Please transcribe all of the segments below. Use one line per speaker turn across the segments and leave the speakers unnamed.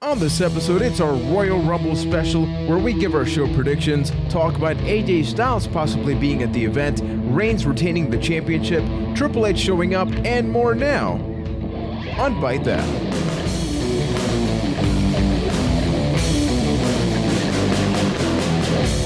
On this episode, it's our Royal Rumble special where we give our show predictions, talk about AJ Styles possibly being at the event, Reigns retaining the championship, Triple H showing up, and more now on Byte That.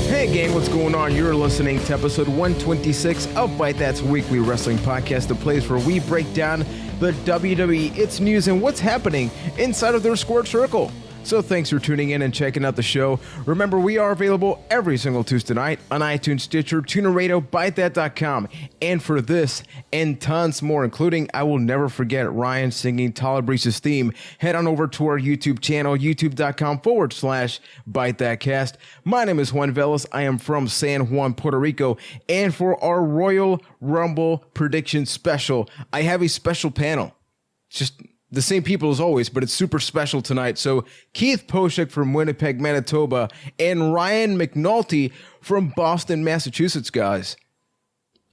Hey gang, what's going on? You're listening to episode 126 of Byte That's weekly wrestling podcast, the place where we break down the WWE, its news, and what's happening inside of their squared circle. So thanks for tuning in and checking out the show. Remember, we are available every single Tuesday night on iTunes, Stitcher, TuneIn Radio, ByteThat.com. And for this and tons more, including I will never forget Ryan singing Tyler Breeze's theme, head on over to our YouTube channel, youtube.com/ByteThatCast. My name is Juan Velas. I am from San Juan, Puerto Rico. And for our Royal Rumble prediction special, I have a special panel. Just the same people as always, but it's super special tonight. So Keith Poshek from Winnipeg, Manitoba, and Ryan McNulty from Boston, Massachusetts, guys.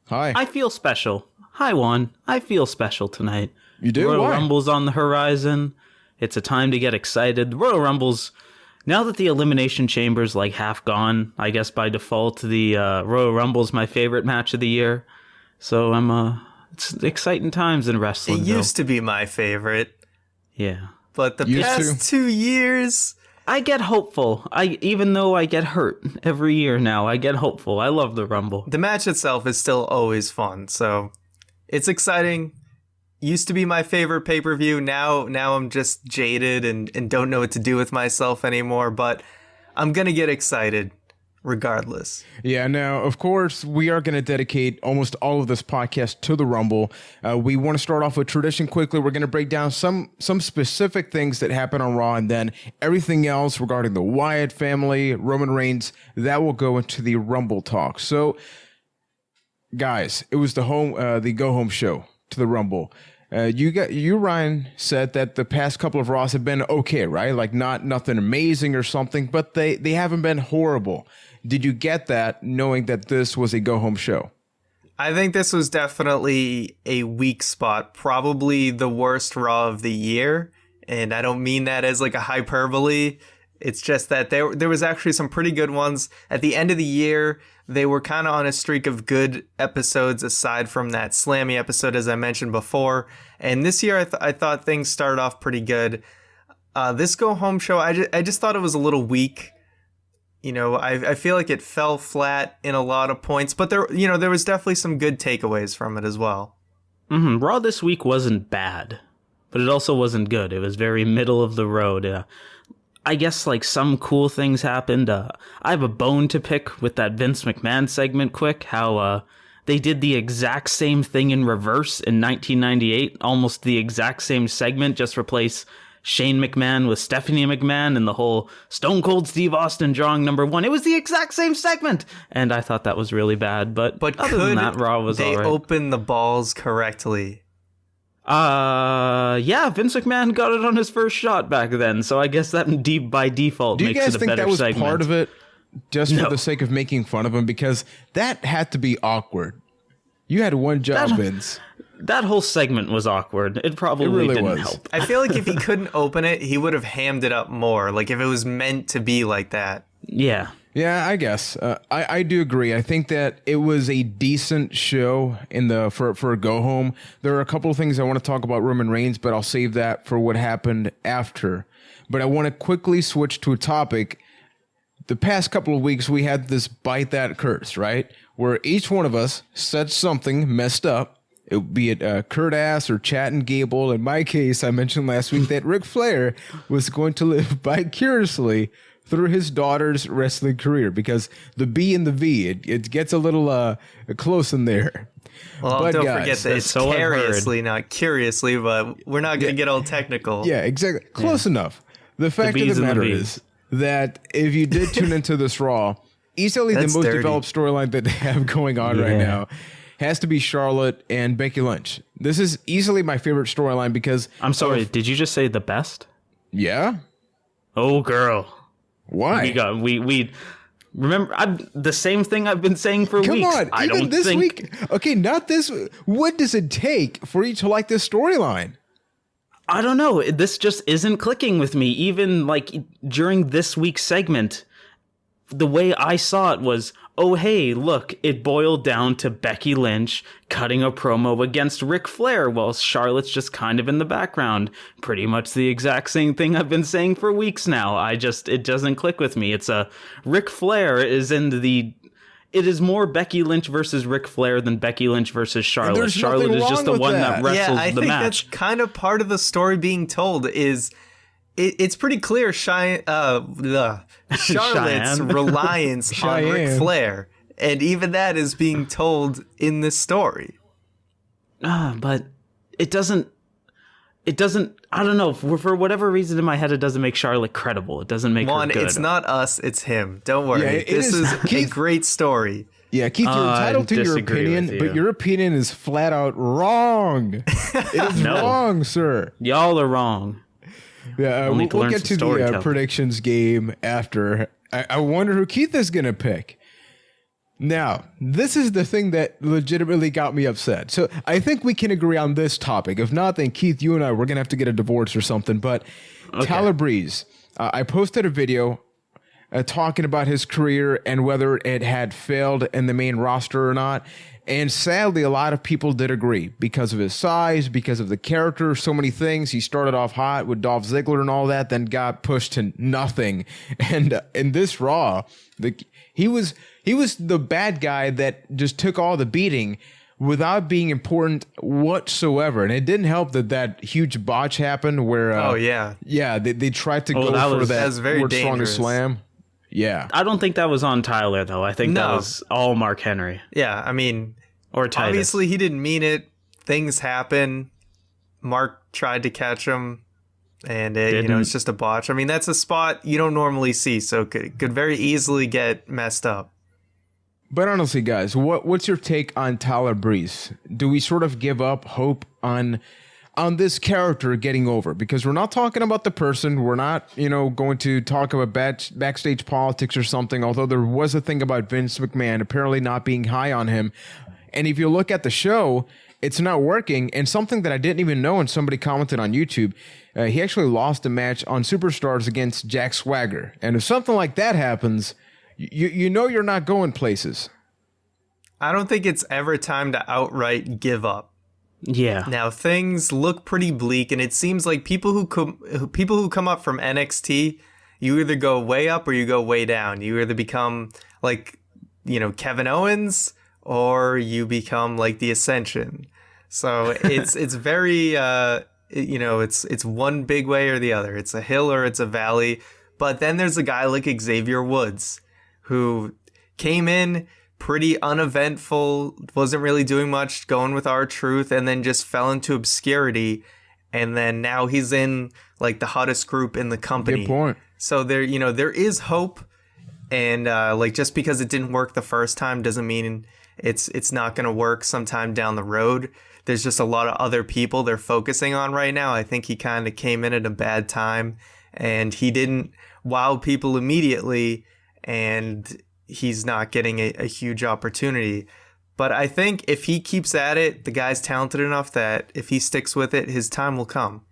Hi.
I feel special. Hi, Juan. I feel special tonight.
You do?
Royal
Why?
Rumble's on the horizon. It's a time to get excited. The Royal Rumble's, now that the Elimination Chamber's like half gone, I guess by default, the Royal Rumble's my favorite match of the year. So it's exciting times in wrestling.
It used to be my favorite.
Yeah.
But the past 2 years,
I get hopeful. Even though I get hurt every year now, I get hopeful. I love the Rumble.
the match itself is still always fun. So it's exciting. Used to be my favorite pay-per-view. Now I'm just jaded and don't know what to do with myself anymore. But I'm going to get excited regardless.
Yeah, now, of course, we are going to dedicate almost all of this podcast to the Rumble. We want to start off with tradition quickly. We're going to break down some specific things that happen on Raw, and then everything else regarding the Wyatt family, Roman Reigns, that will go into the Rumble talk. So, guys, it was the go-home show to the Rumble. You, Ryan, said that the past couple of Raws have been okay, right? Like nothing amazing or something, but they haven't been horrible. Did you get that knowing that this was a go-home show?
I think this was definitely a weak spot, probably the worst Raw of the year. And I don't mean that as like a hyperbole. It's just that there was actually some pretty good ones. At the end of the year, they were kind of on a streak of good episodes aside from that Slammy episode, as I mentioned before. And this year, I thought things started off pretty good. This go-home show, I just thought it was a little weak. You know, I feel like it fell flat in a lot of points, but there was definitely some good takeaways from it as well.
Mm-hmm. Raw this week wasn't bad, but it also wasn't good. It was very middle of the road. I guess like some cool things happened. I have a bone to pick with that Vince McMahon segment quick, how they did the exact same thing in reverse in 1998, almost the exact same segment, just replace Shane McMahon with Stephanie McMahon and the whole Stone Cold Steve Austin drawing #1. It was the exact same segment, and I thought that was really bad. But other than that, Raw was all right.
They opened the balls correctly.
Yeah, Vince McMahon got it on his first shot back then, so I guess that by default makes it a better segment. Do you guys think that was
part of it, just for the sake of making fun of him? Because that had to be awkward. You had one job, Vince.
That whole segment was awkward. It really didn't help.
I feel like if he couldn't open it, he would have hammed it up more. Like if it was meant to be like that.
Yeah.
Yeah, I guess. I do agree. I think that it was a decent show for a go home. There are a couple of things I want to talk about Roman Reigns, but I'll save that for what happened after. But I want to quickly switch to a topic. The past couple of weeks, we had this Byte That curse, right? Where each one of us said something messed up. Be it Kurt Ass or Chatting Gable. In my case, I mentioned last week that Ric Flair was going to live vicariously through his daughter's wrestling career, because the B and the V, it gets a little close in there.
Well, but don't forget that it's so cariously, not curiously, but we're not going to get all technical.
Yeah, exactly. Close enough. The fact of the matter is that if you did tune into this Raw, easily the most developed storyline that they have going on right now has to be Charlotte and Becky Lynch. This is easily my favorite storyline because...
I'm sorry, did you just say the best?
Yeah.
Oh, girl.
Why?
We remember the same thing I've been saying for weeks.
Come on, even this week. Okay, not this. What does it take for you to like this storyline?
I don't know. This just isn't clicking with me. Even like during this week's segment, the way I saw it was, oh, hey, look, it boiled down to Becky Lynch cutting a promo against Ric Flair while Charlotte's just kind of in the background. Pretty much the exact same thing I've been saying for weeks now. It doesn't click with me. It's Ric Flair is it is more Becky Lynch versus Ric Flair than Becky Lynch versus Charlotte. Charlotte is just the one that wrestles the match.
That's kind of part of the story being told is it's pretty clear Charlotte's reliance on Ric Flair, and even that is being told in this story.
But it doesn't. I don't know. For whatever reason in my head, it doesn't make Charlotte credible. It doesn't make her good.
It's not us. It's him. Don't worry.
Yeah,
this is a great story.
Yeah, Keith, you're entitled to your opinion, but your opinion is flat out wrong. It is wrong, sir.
Y'all are wrong.
Yeah, we'll get to the predictions game after. I wonder who Keith is going to pick. Now, this is the thing that legitimately got me upset. So I think we can agree on this topic. If not, then Keith, you and I, we're going to have to get a divorce or something. But Tyler Breeze, I posted a video talking about his career and whether it had failed in the main roster or not. And sadly, a lot of people did agree because of his size, because of the character, so many things. He started off hot with Dolph Ziggler and all that, then got pushed to nothing. And in this Raw, he was the bad guy that just took all the beating without being important whatsoever. And it didn't help that huge botch happened where they tried to go for that world's strongest slam. Yeah.
I don't think that was on Tyler, though. I think that was all Mark Henry.
Yeah, I mean,
or Titus.
Obviously he didn't mean it. Things happen. Mark tried to catch him, and it's just a botch. I mean, that's a spot you don't normally see, so could very easily get messed up.
But honestly, guys, what's your take on Tyler Breeze? Do we sort of give up hope on this character getting over? Because we're not talking about the person. We're not, going to talk about backstage politics or something, although there was a thing about Vince McMahon apparently not being high on him. And if you look at the show, it's not working. And something that I didn't even know, and somebody commented on YouTube, he actually lost a match on Superstars against Jack Swagger. And if something like that happens, you're not going places.
I don't think it's ever time to outright give up.
Yeah.
Now things look pretty bleak, and it seems like people who come up from NXT, you either go way up or you go way down. You either become like, Kevin Owens, or you become like the Ascension. So it's very it's one big way or the other. It's a hill or it's a valley. But then there's a guy like Xavier Woods, who came in pretty uneventful, wasn't really doing much, going with R-Truth, and then just fell into obscurity. And then now he's in like the hottest group in the company.
Good point.
So there is hope. And just because it didn't work the first time doesn't mean it's not going to work sometime down the road. There's just a lot of other people they're focusing on right now. I think he kind of came in at a bad time, and he didn't wow people immediately, and he's not getting a huge opportunity. But I think if he keeps at it, the guy's talented enough that if he sticks with it, his time will come.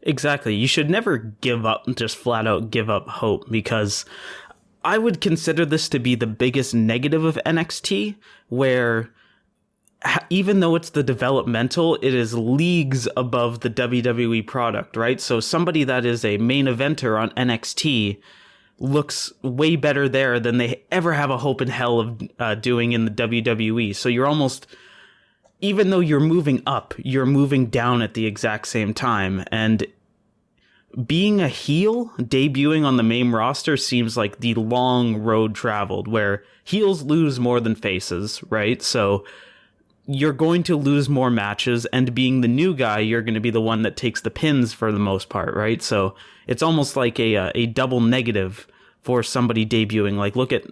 Exactly. You should never give up, just flat out give up hope, because I would consider this to be the biggest negative of NXT, where even though it's the developmental, it is leagues above the WWE product, right? So somebody that is a main eventer on NXT looks way better there than they ever have a hope in hell of doing in the WWE. So you're almost, even though you're moving up, you're moving down at the exact same time. And being a heel, debuting on the main roster seems like the long road traveled, where heels lose more than faces, right? So you're going to lose more matches, and being the new guy, you're going to be the one that takes the pins for the most part, right? So it's almost like a double negative for somebody debuting. Like, look at,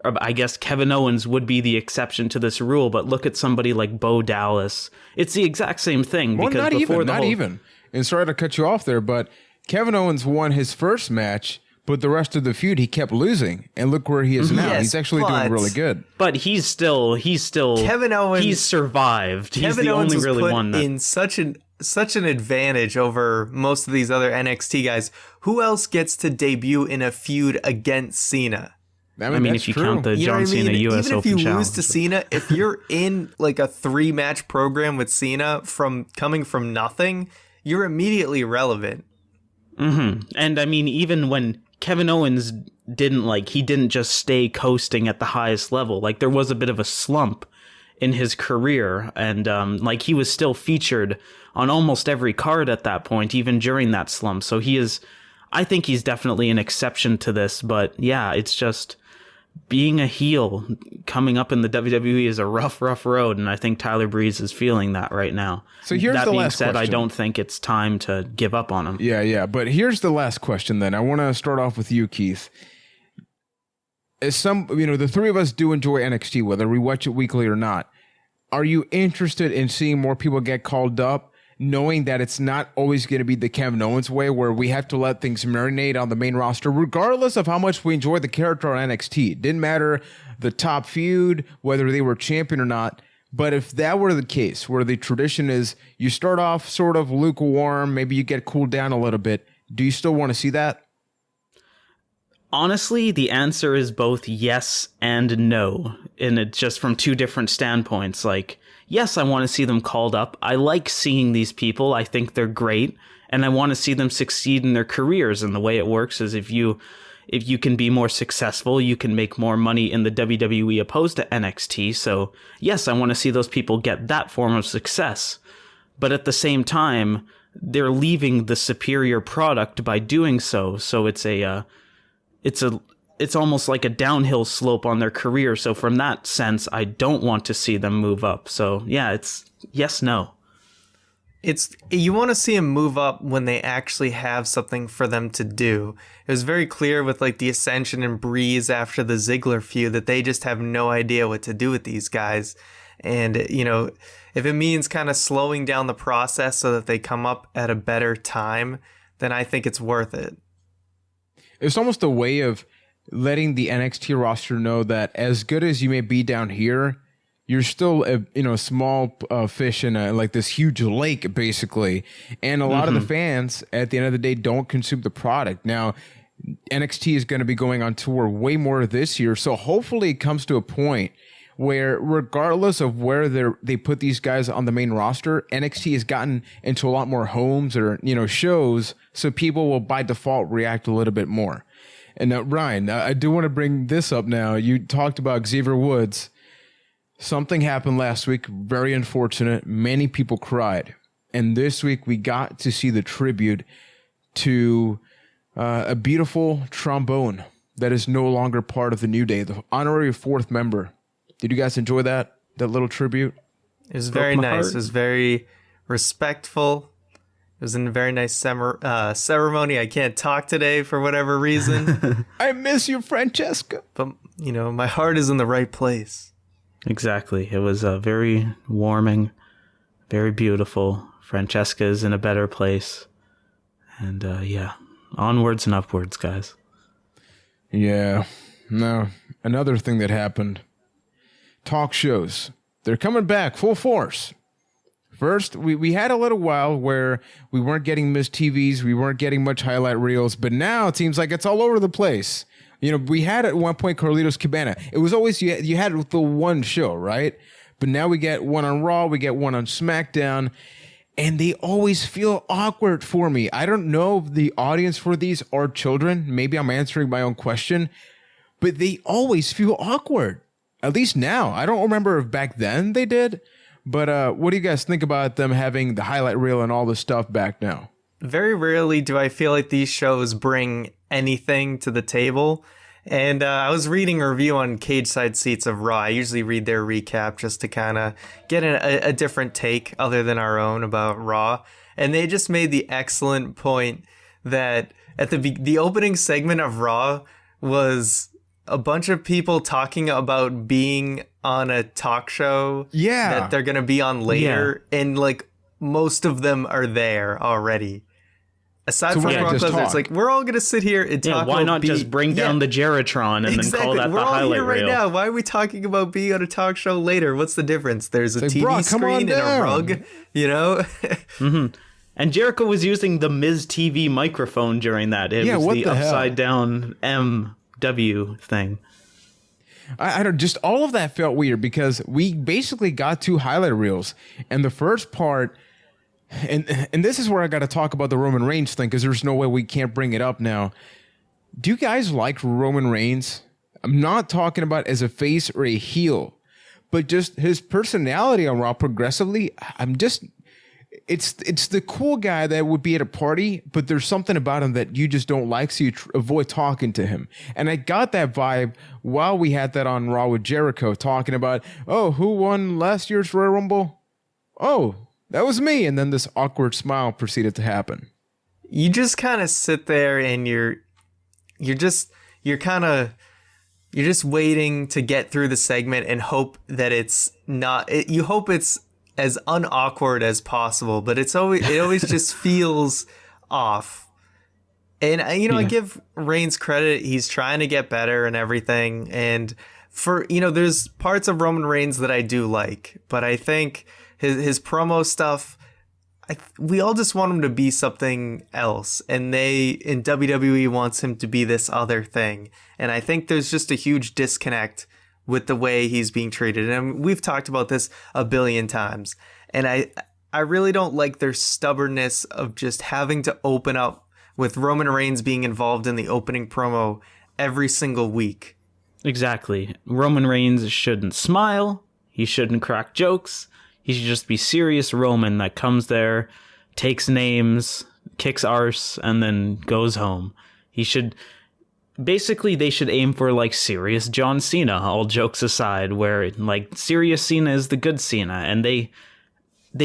I guess Kevin Owens would be the exception to this rule, but look at somebody like Bo Dallas. It's the exact same thing.
Well,
because
not even. And sorry to cut you off there, but Kevin Owens won his first match, but the rest of the feud he kept losing, and look where he is now. Yes, he's actually doing really good.
But he's still
Kevin Owens.
He's survived.
Kevin
he's the
Owens
only
was
really
put
one that,
in such such an advantage over most of these other NXT guys. Who else gets to debut in a feud against Cena?
I mean, if you count the John Cena US
Even if
Open
you
Challenge.
lose to Cena, if you're in like a 3-match program with Cena from coming from nothing, you're immediately relevant.
Mm-hmm. And I mean, even when Kevin Owens he didn't just stay coasting at the highest level. Like, there was a bit of a slump in his career, and like, he was still featured on almost every card at that point, even during that slump. So I think he's definitely an exception to this. But yeah, it's just, being a heel coming up in the WWE is a rough road, and I think Tyler Breeze is feeling that right now.
So here's
that
the
being
last
said,
question.
I don't think it's time to give up on him.
Yeah. But here's the last question then. I want to start off with you, Keith. The three of us do enjoy NXT, whether we watch it weekly or not. Are you interested in seeing more people get called up, knowing that it's not always going to be the Kevin Owens way, where we have to let things marinate on the main roster, regardless of how much we enjoy the character on NXT? It didn't matter the top feud, whether they were champion or not. But if that were the case, where the tradition is you start off sort of lukewarm, maybe you get cooled down a little bit, do you still want to see that?
Honestly, the answer is both yes and no, and it's just from two different standpoints. Like, yes, I want to see them called up. I like seeing these people. I think they're great, and I want to see them succeed in their careers. And the way it works is if you can be more successful, you can make more money in the WWE opposed to NXT. So yes, I want to see those people get that form of success. But at the same time, they're leaving the superior product by doing so. So it's almost like a downhill slope on their career. So from that sense, I don't want to see them move up. So yeah, it's yes, no.
You want to see them move up when they actually have something for them to do. It was very clear with like the Ascension and Breeze after the Ziggler feud that they just have no idea what to do with these guys. And, if it means kind of slowing down the process so that they come up at a better time, then I think it's worth it.
It's almost a way of letting the NXT roster know that as good as you may be down here, you're still a small fish in like this huge lake, basically. And a lot of the fans, at the end of the day, don't consume the product. Now, NXT is going to be going on tour way more this year, so hopefully it comes to a point where, regardless of where they put these guys on the main roster, NXT has gotten into a lot more homes or shows, so people will by default react a little bit more. And now, Ryan, I do want to bring this up now. You talked about Xavier Woods. Something happened last week, very unfortunate. Many people cried. And this week we got to see the tribute to a beautiful trombone that is no longer part of the New Day, the honorary fourth member. Did you guys enjoy that little tribute?
It was very nice. It was very respectful. It was in a very nice ceremony. I can't talk today for whatever reason.
I miss you, Francesca.
But, my heart is in the right place.
Exactly. It was very warming, very beautiful. Francesca is in a better place. And yeah, onwards and upwards, guys.
Yeah. No, another thing that happened. Talk shows. They're coming back full force. First, we had a little while where we weren't getting missed TVs, we weren't getting much highlight reels, but now it seems like it's all over the place. We had at one point Carlitos Cabana. It was always you had the one show, right? But now we get one on Raw, we get one on SmackDown, and they always feel awkward for me. I don't know if the audience for these are children. Maybe I'm answering my own question, but they always feel awkward. At least now. I don't remember if back then they did. But what do you guys think about them having the highlight reel and all this stuff back now?
Very rarely do I feel like these shows bring anything to the table. And I was reading a review on Cage Side Seats of Raw. I usually read their recap just to kind of get a different take other than our own about Raw. And they just made the excellent point that at the opening segment of Raw was a bunch of people talking about being on a talk show that they're going to be on later. Yeah. And like most of them are there already. Aside
So
from
yeah,
Brock
just
Lesnar,
talk.
it's like we're all gonna sit here and
Yeah,
talk.
why
about
not just bring down the Geritron and then call that
We're
the
all
highlight
here right
reel?
now. Why are we talking about being on a talk show later? What's the difference? There's a
like,
TV
Brock, come on
screen and a
down.
rug. You know.
And Jericho was using the Miz TV microphone during that. It was
what
the
the hell?
upside down MW thing.
I don't, just all of that felt weird because we basically got 2 highlight reels, and the first part, and this is where I got to talk about the Roman Reigns thing because there's no way we can't bring it up now. Do you guys like Roman Reigns? I'm not talking about as a face or a heel, but just his personality on Raw progressively. It's the cool guy that would be at a party, but there's something about him that you just don't like, so you avoid talking to him. And I got that vibe while we had that on Raw with Jericho, talking about, oh, who won last year's Royal Rumble? Oh, that was me. And then this awkward smile proceeded to happen.
You just kind of sit there and you're just waiting to get through the segment and hope that it's not. You hope it's as unawkward as possible, but it always just feels off. And I give Reigns credit; he's trying to get better and everything. And there's parts of Roman Reigns that I do like, but I think his promo stuff, we all just want him to be something else, and they in WWE wants him to be this other thing. And I think there's just a huge disconnect with the way he's being treated. And we've talked about this a billion times. And I really don't like their stubbornness of just having to open up with Roman Reigns being involved in the opening promo every single week.
Exactly. Roman Reigns shouldn't smile. He shouldn't crack jokes. He should just be serious Roman that comes there, takes names, kicks arse, and then goes home. Basically, they should aim for, like, serious John Cena, all jokes aside, where, like, serious Cena is the good Cena, and they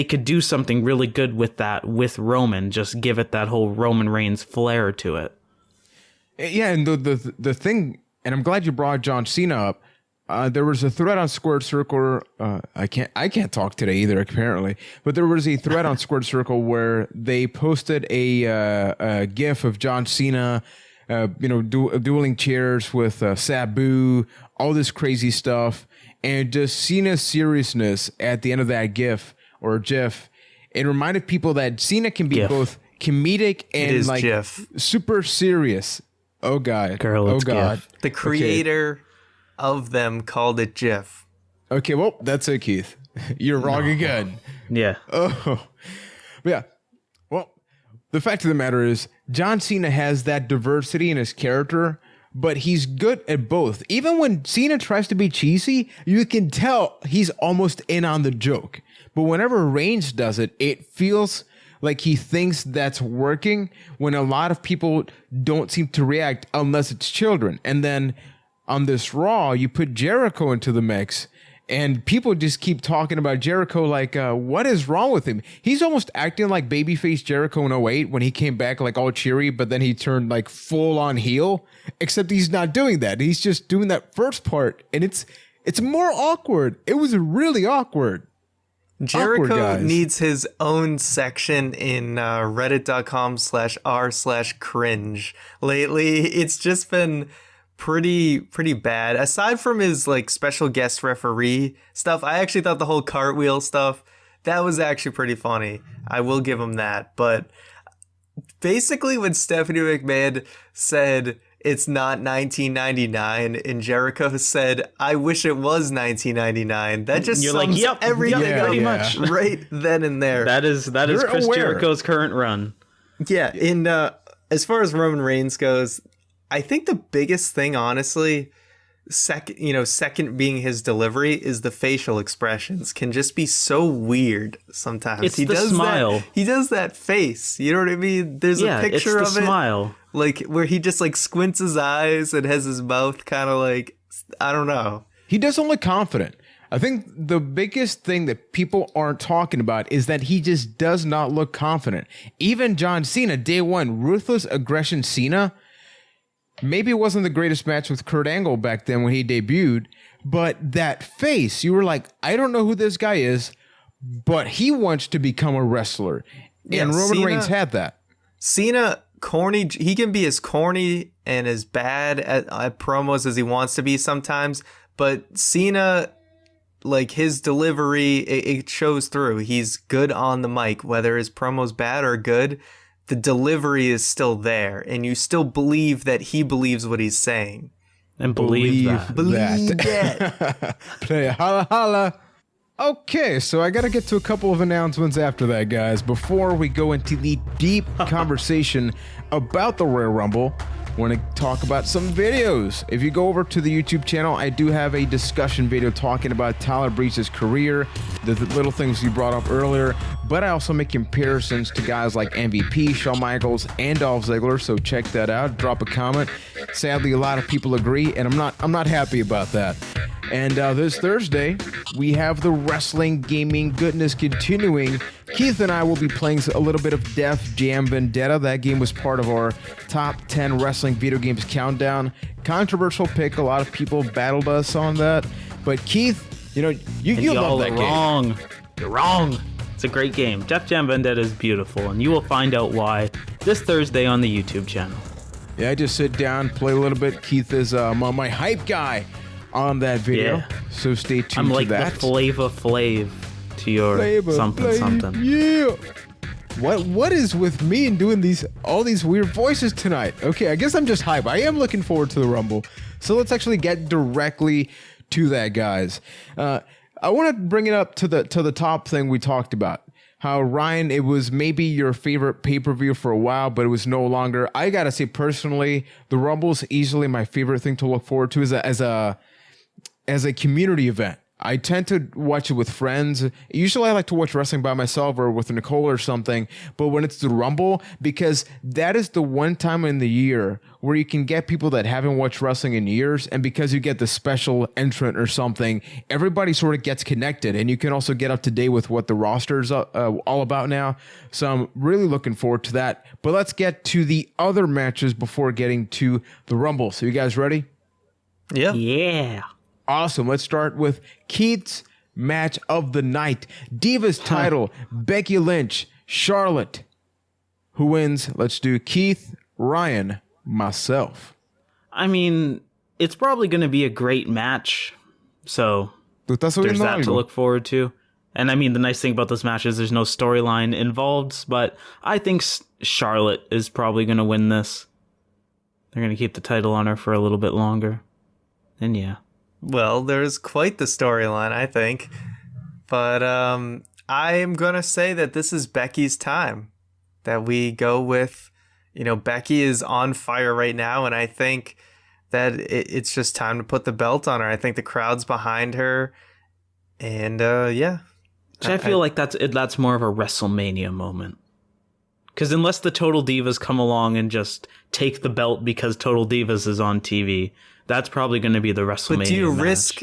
could do something really good with that with Roman, just give it that whole Roman Reigns flair to it.
Yeah, and the thing, and I'm glad you brought John Cena up. There was a thread on Squared Circle. I can't talk today either, apparently. But there was a thread on Squared Circle where they posted a GIF of John Cena, dueling chairs with Sabu, all this crazy stuff, and just Cena's seriousness at the end of that GIF or GIF. It reminded people that Cena can be both comedic and like
GIF.
Super serious. Oh God,
Girl,
oh
it's
God.
GIF.
The creator of them called it GIF.
Okay, well, that's it, Keith. You're wrong again.
Yeah.
Oh, yeah. Well, the fact of the matter is, John Cena has that diversity in his character, but he's good at both. Even when Cena tries to be cheesy, you can tell he's almost in on the joke. But whenever Reigns does it, it feels like he thinks that's working when a lot of people don't seem to react unless it's children. And then on this Raw, you put Jericho into the mix, and people just keep talking about Jericho like, what is wrong with him? He's almost acting like babyface Jericho in '08 when he came back like all cheery, but then he turned like full on heel, except he's not doing that. He's just doing that first part, and it's more awkward. It was really awkward.
Jericho needs his own section in reddit.com/r/cringe. Lately, it's just been pretty bad. Aside from his like special guest referee stuff, I actually thought the whole cartwheel stuff, that was actually pretty funny. I will give him that. But basically when Stephanie McMahon said it's not 1999 and Jericho said I wish it was 1999, that just sums everything up
pretty much
right then and there.
That is Chris Jericho's current run.
Yeah, in as far as Roman Reigns goes, I think the biggest thing, honestly, second being his delivery, is the facial expressions can just be so weird sometimes.
It's the smile.
He does that face. You know what I mean? There's a picture
it's the
of it,
smile,
like where he just like squints his eyes and has his mouth kind of like, I don't know.
He doesn't look confident. I think the biggest thing that people aren't talking about is that he just does not look confident. Even John Cena, day one, ruthless aggression Cena. Maybe it wasn't the greatest match with Kurt Angle back then when he debuted, but that face, you were like, I don't know who this guy is, but he wants to become a wrestler. And Roman Reigns had that.
Cena corny. He can be as corny and as bad at promos as he wants to be sometimes. But Cena, like his delivery, it shows through. He's good on the mic, whether his promo's bad or good. The delivery is still there, and you still believe that he believes what he's saying.
And believe that.
Believe that.
Play holla holla. Okay, so I got to get to a couple of announcements after that, guys. Before we go into the deep conversation about the Royal Rumble, I want to talk about some videos. If you go over to the YouTube channel, I do have a discussion video talking about Tyler Breeze's career, the little things you brought up earlier, but I also make comparisons to guys like MVP, Shawn Michaels, and Dolph Ziggler, so check that out. Drop a comment. Sadly, a lot of people agree, and I'm not happy about that. And this Thursday, we have the wrestling gaming goodness continuing. Keith and I will be playing a little bit of Def Jam Vendetta. That game was part of our top 10 wrestling video games countdown. Controversial pick. A lot of people battled us on that. But Keith, you love that game.
You're wrong. It's a great game. Def Jam Vendetta is beautiful, and you will find out why this Thursday on the YouTube channel.
Yeah, I just sit down, play a little bit. Keith is my hype guy on that video, so stay tuned
I'm like
to that.
the Flava Flav to your something.
Yeah. What is with me and doing all these weird voices tonight? Okay, I guess I'm just hype. I am looking forward to the Rumble. So let's actually get directly to that, guys. I want to bring it up to the top thing we talked about. How, Ryan, it was maybe your favorite pay-per-view for a while, but it was no longer. I gotta say, personally, the Rumble's easily my favorite thing to look forward to as a community event. I tend to watch it with friends. Usually I like to watch wrestling by myself or with Nicole or something. But when it's the Rumble, because that is the one time in the year where you can get people that haven't watched wrestling in years. And because you get the special entrant or something, everybody sort of gets connected. And you can also get up to date with what the roster is all about now. So I'm really looking forward to that. But let's get to the other matches before getting to the Rumble. So you guys ready?
Yeah.
Yeah.
Awesome. Let's start with Keith's match of the night. Divas title, Becky Lynch, Charlotte. Who wins? Let's do Keith, Ryan, myself.
I mean, it's probably going to be a great match. So there's that to look forward to. And I mean, the nice thing about this match is there's no storyline involved, but I think Charlotte is probably going to win this. They're going to keep the title on her for a little bit longer. And yeah.
Well, there's quite the storyline, I think. But I am going to say that this is Becky's time. That we go with, Becky is on fire right now. And I think that it's just time to put the belt on her. I think the crowd's behind her. And yeah.
I feel like that's more of a WrestleMania moment. Because unless the Total Divas come along and just take the belt because Total Divas is on TV, that's probably going to be the WrestleMania match.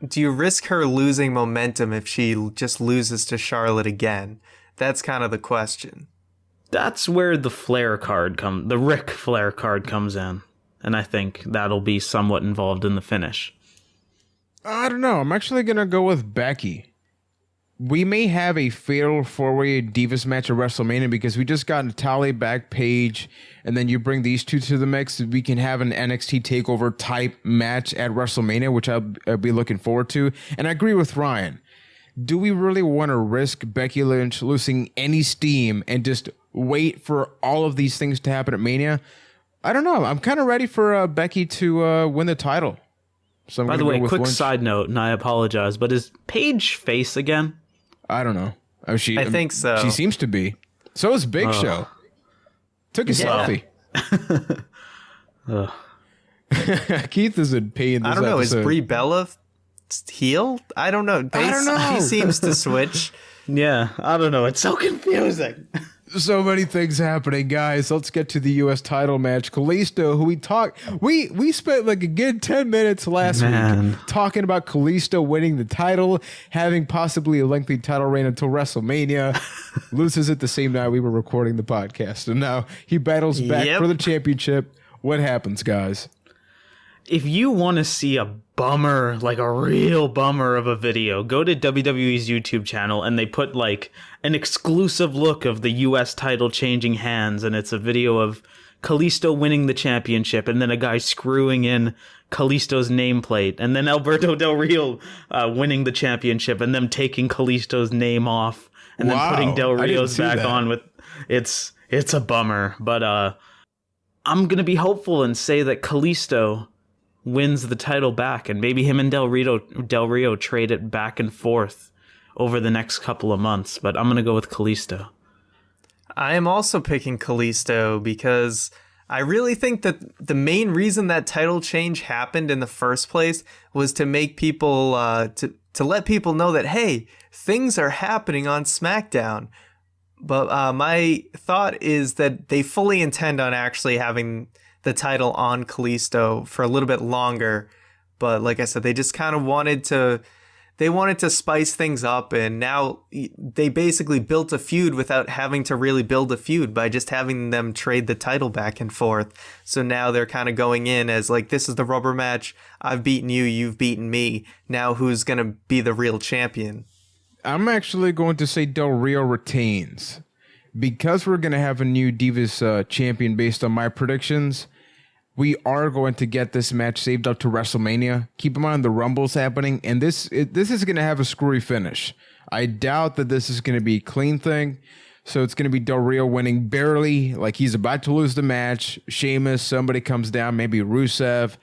Do you risk her losing momentum if she just loses to Charlotte again? That's kind of the question. That's where the Ric Flair card comes in. And I think that'll be somewhat involved in the finish.
I don't know. I'm actually going to go with Becky. We may have a fatal four-way Divas match at WrestleMania because we just got Natalya back, Paige, and then you bring these two to the mix. We can have an NXT TakeOver type match at WrestleMania, which I'll be looking forward to. And I agree with Ryan. Do we really want to risk Becky Lynch losing any steam and just wait for all of these things to happen at Mania? I don't know. I'm kind of ready for Becky to win the title. So
by the way, quick side note, and I apologize, but is Paige face again?
I don't know. I
think so.
She seems to be. So is Big Show. Took a selfie. Keith is in pain this
I don't know.
episode.
Is Brie Bella heel? I don't know. He seems to switch.
Yeah, I don't know. It's so confusing.
So many things happening, guys. Let's get to the U.S. title match. Kalisto, who we spent like a good 10 minutes last week talking about Kalisto winning the title, having possibly a lengthy title reign until WrestleMania. Loses it the same night we were recording the podcast. And now he battles back for the championship. What happens, guys?
if you want to see a bummer, like a real bummer of a video, go to WWE's YouTube channel and they put like an exclusive look of the US title changing hands, and it's a video of Kalisto winning the championship and then a guy screwing in Kalisto's nameplate, and then Alberto Del Rio winning the championship and them taking Kalisto's name off and then putting Del Rio's back on with it's a bummer. But I'm going to be hopeful and say that Kalisto wins the title back, and maybe him and Del Rio trade it back and forth over the next couple of months. But I'm going to go with Kalisto.
I am also picking Kalisto because I really think that the main reason that title change happened in the first place was to make people, to let people know that, hey, things are happening on SmackDown. But my thought is that they fully intend on actually having the title on Kalisto for a little bit longer. But like I said, they just kind of wanted to spice things up, and now they basically built a feud without having to really build a feud by just having them trade the title back and forth. So now they're kind of going in as like, this is the rubber match. I've beaten you. You've beaten me. Now who's going to be the real champion?
I'm actually going to say Del Rio retains. Because we're going to have a new Divas champion based on my predictions, we are going to get this match saved up to WrestleMania. Keep in mind the Rumble's happening, and this is going to have a screwy finish. I doubt that this is going to be a clean thing, so it's going to be Del Rio winning barely, like he's about to lose the match. Sheamus, somebody comes down, maybe Rusev,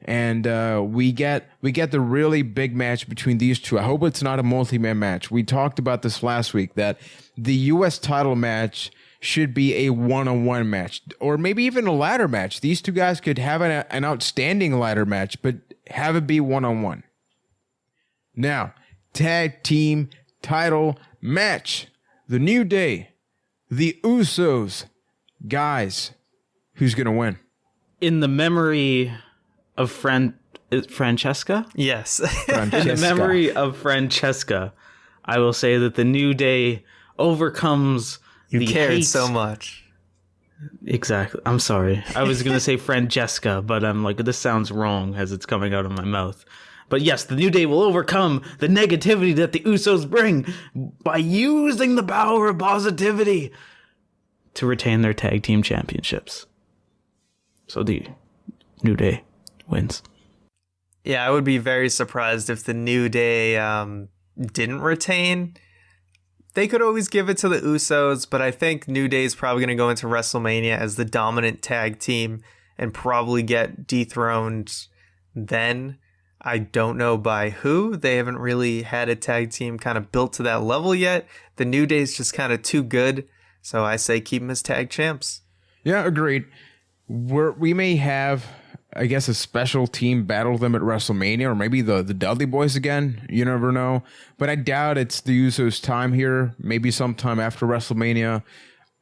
and we get the really big match between these two. I hope it's not a multi-man match. We talked about this last week, that the U.S. title match should be a one-on-one match, or maybe even a ladder match. These two guys could have an outstanding ladder match, but have it be one-on-one. Now, tag team title match. The New Day, the Usos. Guys, who's going to win?
In the memory of Francesca?
Yes.
In the memory of Francesca, I will say that the New Day overcomes
You cared
hate.
so much.
Exactly. I'm sorry. I was going to say Francesca, but I'm like, this sounds wrong as it's coming out of my mouth. But yes, the New Day will overcome the negativity that the Usos bring by using the power of positivity to retain their tag team championships. So the New Day wins.
Yeah, I would be very surprised if the New Day didn't retain. They could always give it to the Usos, but I think New Day is probably going to go into WrestleMania as the dominant tag team and probably get dethroned then. I don't know by who. They haven't really had a tag team kind of built to that level yet. The New Day is just kind of too good, so I say keep them as tag champs.
Yeah, agreed. We may have, I guess, a special team battle them at WrestleMania, or maybe the Dudley Boys again. You never know. But I doubt it's the Usos' time here. Maybe sometime after WrestleMania.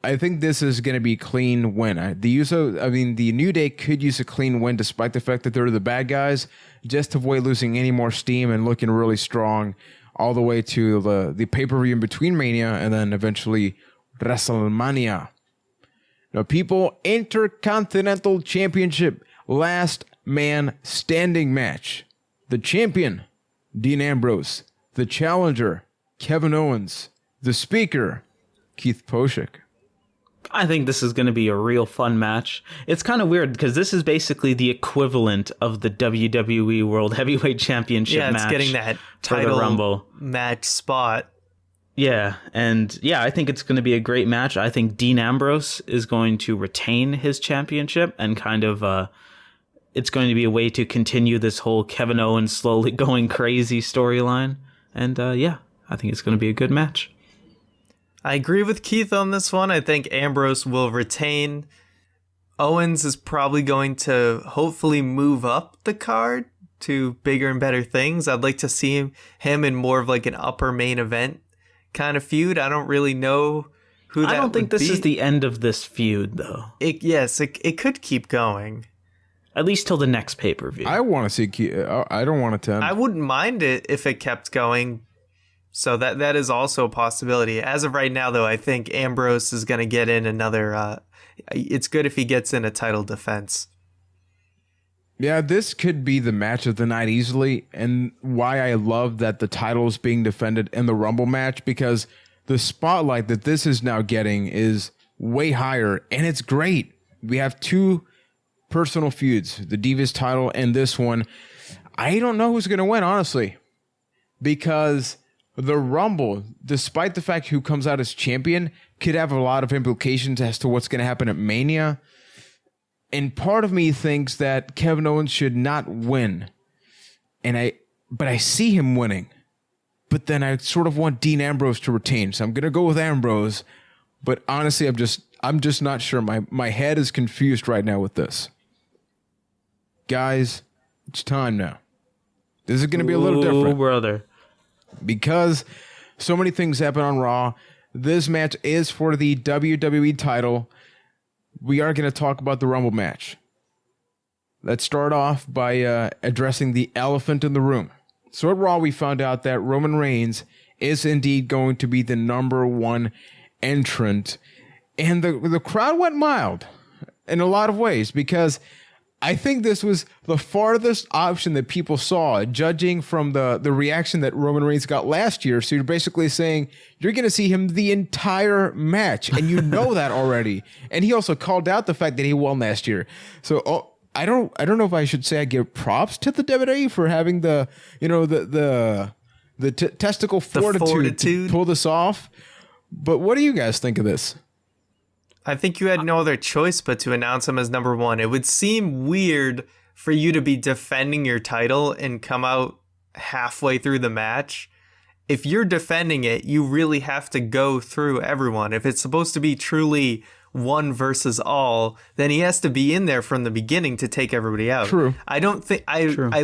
I think this is going to be a clean win. The New Day could use a clean win despite the fact that they're the bad guys, just to avoid losing any more steam and looking really strong all the way to the pay-per-view in between Mania and then eventually WrestleMania. Now, people, Intercontinental Championship last man standing match. The champion, Dean Ambrose. The challenger, Kevin Owens. The speaker, Keith Poshik.
I think this is going to be a real fun match. It's kind of weird because this is basically the equivalent of the WWE World Heavyweight Championship match.
Yeah, it's getting that
for the
title
Rumble
match spot.
Yeah, and yeah, I think it's going to be a great match. I think Dean Ambrose is going to retain his championship and kind of it's going to be a way to continue this whole Kevin Owens slowly going crazy storyline. And yeah, I think it's going to be a good match.
I agree with Keith on this one. I think Ambrose will retain. Owens is probably going to hopefully move up the card to bigger and better things. I'd like to see him in more of like an upper main event kind of feud. I don't really know who that would be.
I don't think this is the end of this feud, though.
It could keep going.
At least till the next pay-per-view.
I want to see. I don't want it to end.
I wouldn't mind it if it kept going. So that is also a possibility. As of right now, though, I think Ambrose is going to get in another. It's good if he gets in a title defense.
Yeah, this could be the match of the night easily, and why I love that the title is being defended in the Rumble match, because the spotlight that this is now getting is way higher, and it's great. We have two personal feuds, the Divas title and this one. I don't know who's going to win, honestly, because the Rumble, despite the fact who comes out as champion, could have a lot of implications as to what's going to happen at Mania. And part of me thinks that Kevin Owens should not win. But I see him winning. But then I sort of want Dean Ambrose to retain. So I'm going to go with Ambrose. But honestly, I'm just not sure. My head is confused right now with this. Guys, it's time now. This is going to be a little different.
Brother.
Because so many things happen on Raw. This match is for the WWE title. We are going to talk about the Rumble match. Let's start off by addressing the elephant in the room. So at Raw, we found out that Roman Reigns is indeed going to be the number one entrant. And the crowd went mild in a lot of ways, because I think this was the farthest option that people saw, judging from the reaction that Roman Reigns got last year. So you're basically saying you're going to see him the entire match, and you know that already. And he also called out the fact that he won last year. So I don't know if I should say I give props to the WWE for having the testicle fortitude to pull this off. But what do you guys think of this?
I think you had no other choice but to announce him as number one. It would seem weird for you to be defending your title and come out halfway through the match. If you're defending it, you really have to go through everyone. If it's supposed to be truly one versus all, then he has to be in there from the beginning to take everybody out.
True.
I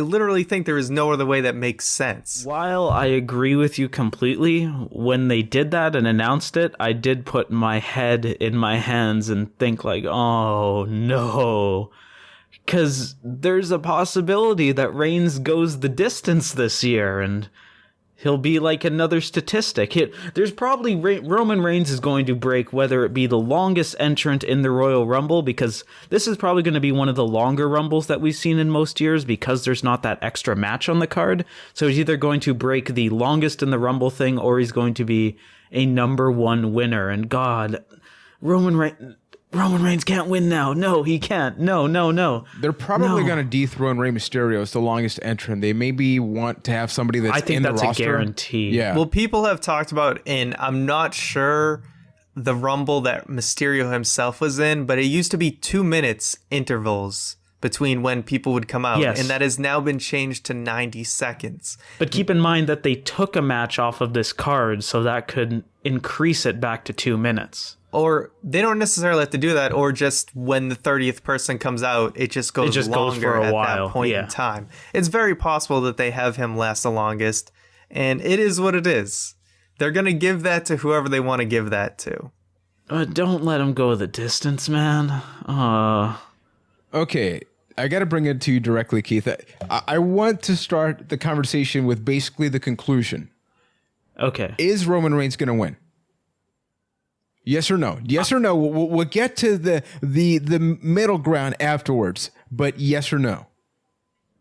literally think there is no other way that makes sense.
While I agree with you completely, when they did that and announced it, I did put my head in my hands and think like, oh no. Because there's a possibility that Reigns goes the distance this year, and he'll be like another statistic. There's probably Roman Reigns is going to break, whether it be the longest entrant in the Royal Rumble, because this is probably going to be one of the longer Rumbles that we've seen in most years, because there's not that extra match on the card. So he's either going to break the longest in the Rumble thing, or he's going to be a number one winner. And God, Roman Reigns can't win now. No, he can't. No.
They're probably going to dethrone Rey Mysterio as the longest entrant. They maybe want to have somebody that's in the roster. I think that's a
guarantee.
Yeah.
Well, people have talked about, and I'm not sure the Rumble that Mysterio himself was in, but it used to be 2 minutes intervals between when people would come out.
Yes.
And that has now been changed to 90 seconds.
But keep in mind that they took a match off of this card, so that could increase it back to 2 minutes.
Or they don't necessarily have to do that, or just when the 30th person comes out, it just goes longer
for a
at
while.
that point in time. It's very possible that they have him last the longest, and it is what it is. They're going to give that to whoever they want to give that to.
Don't let him go the distance, man.
Okay, I got to bring it to you directly, Keith. I want to start the conversation with basically the conclusion.
Okay.
Is Roman Reigns going to win? Yes or no? Yes or no? We'll get to the middle ground afterwards, but yes or no?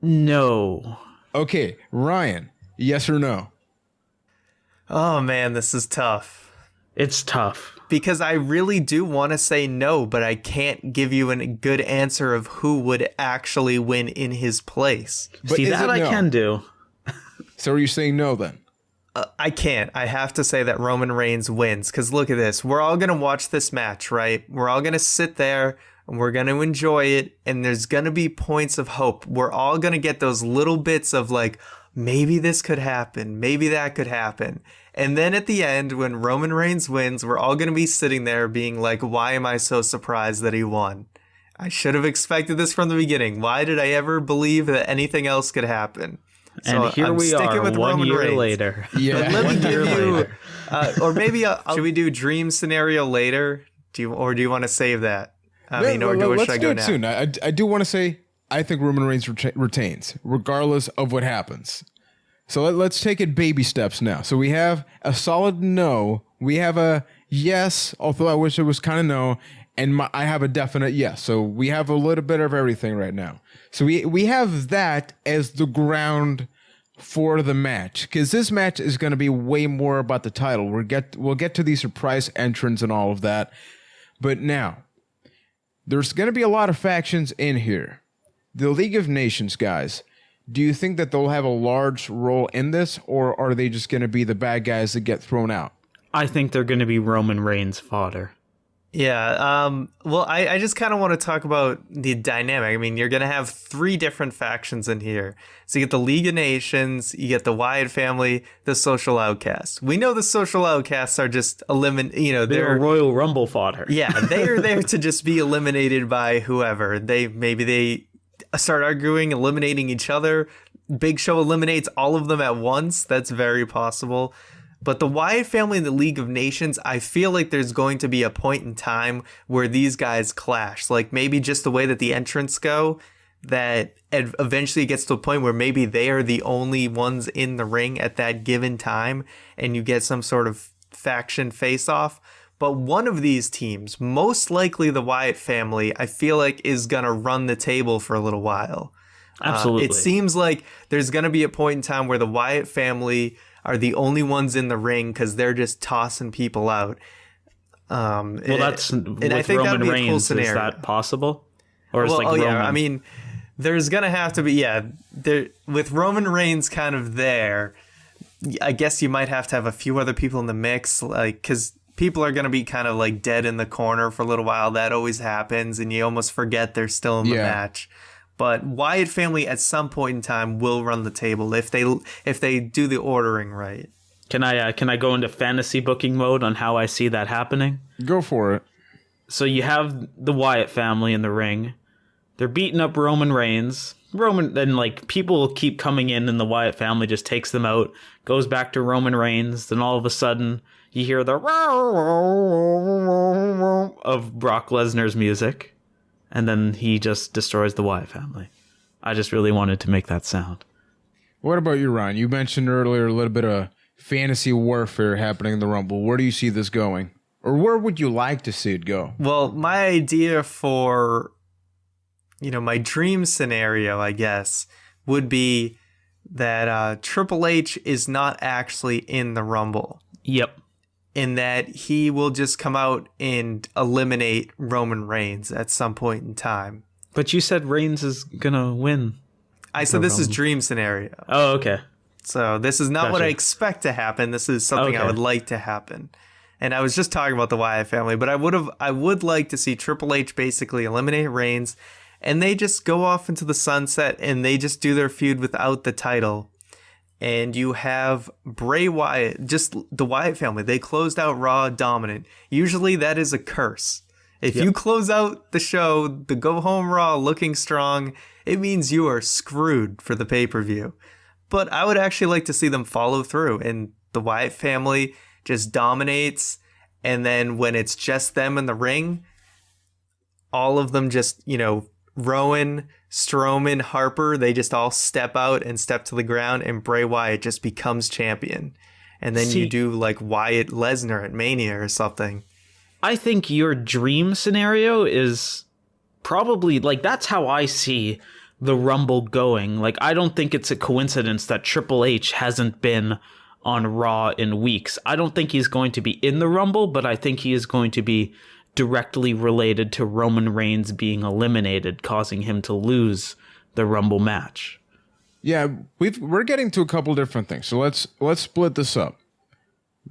No.
Okay, Ryan, yes or no?
Oh man, this is tough.
It's tough.
Because I really do want to say no, but I can't give you a good answer of who would actually win in his place.
But
see, that I can do.
So are you saying no then?
I can't. I have to say that Roman Reigns wins, because look at this. We're all going to watch this match, right? We're all going to sit there and we're going to enjoy it, and there's going to be points of hope. We're all going to get those little bits of like, maybe this could happen, maybe that could happen. And then at the end, when Roman Reigns wins, we're all going to be sitting there being like, why am I so surprised that he won? I should have expected this from the beginning. Why did I ever believe that anything else could happen?
And
so
here we are,
with
1
Roman
year
Reigns.
later.
Yeah, let me give you, or maybe should we do dream scenario later? Do you want to save that? Or should I go now?
Soon. I do want to say I think Roman Reigns retains, regardless of what happens. So let's take it baby steps now. So we have a solid no. We have a yes, although I wish it was kind of no, And I have a definite yes. So we have a little bit of everything right now. So we have that as the ground for the match, because this match is going to be way more about the title. We'll get to the surprise entrance and all of that. But now, there's going to be a lot of factions in here. The League of Nations guys, do you think that they'll have a large role in this, or are they just going to be the bad guys that get thrown out?
I think they're going to be Roman Reigns' fodder.
Yeah, well, I just kind of want to talk about the dynamic. I mean, you're going to have 3 different factions in here. So you get the League of Nations, you get the Wyatt family, the Social Outcasts. We know the Social Outcasts are just
They're Royal Rumble fodder.
Yeah, they are there to just be eliminated by whoever. Maybe they start arguing, eliminating each other. Big Show eliminates all of them at once. That's very possible. But the Wyatt family and the League of Nations, I feel like there's going to be a point in time where these guys clash. Like maybe just the way that the entrants go, that eventually it gets to a point where maybe they are the only ones in the ring at that given time, and you get some sort of faction face-off. But one of these teams, most likely the Wyatt family, I feel like is going to run the table for a little while.
Absolutely.
It seems like there's going to be a point in time where the Wyatt family are the only ones in the ring because they're just tossing people out.
That's
and
with
I think
Roman
that'd be a
Reigns.
cool scenario.
Is that possible? Or is
Roman...
I
mean, there's gonna have to be with Roman Reigns kind of there. I guess you might have to have a few other people in the mix, like because people are gonna be kind of like dead in the corner for a little while. That always happens, and you almost forget they're still in the match. But Wyatt family at some point in time will run the table if they do the ordering right.
Can I go into fantasy booking mode on how I see that happening?
Go for it.
So you have the Wyatt family in the ring. They're beating up Roman Reigns. People keep coming in and the Wyatt family just takes them out, goes back to Roman Reigns. Then all of a sudden you hear the of Brock Lesnar's music. And then he just destroys the Wyatt family. I just really wanted to make that sound.
What about you, Ryan? You mentioned earlier a little bit of fantasy warfare happening in the Rumble. Where do you see this going? Or where would you like to see it go?
Well, my idea for, my dream scenario, I guess, would be that Triple H is not actually in the Rumble.
Yep.
In that he will just come out and eliminate Roman Reigns at some point in time.
But you said Reigns is gonna win.
I said this is dream scenario.
Oh, okay.
So this is not what I expect to happen. This is something I would like to happen. And I was just talking about the Wyatt family, but I would like to see Triple H basically eliminate Reigns, and they just go off into the sunset and they just do their feud without the title. And you have Bray Wyatt, just the Wyatt family. They closed out Raw dominant. Usually that is a curse. If you close out the show, the go home Raw looking strong, it means you are screwed for the pay-per-view. But I would actually like to see them follow through, and the Wyatt family just dominates. And then when it's just them in the ring, all of them just, Rowan, Strowman, Harper, they just all step out and step to the ground, and Bray Wyatt just becomes champion. And then you do like Wyatt Lesnar at Mania or something.
I think your dream scenario is probably that's how I see the Rumble going. I don't think it's a coincidence that Triple H hasn't been on Raw in weeks. I don't think he's going to be in the Rumble, but I think he is going to be directly related to Roman Reigns being eliminated, causing him to lose the Rumble match.
Yeah, we're getting to a couple different things. So let's split this up.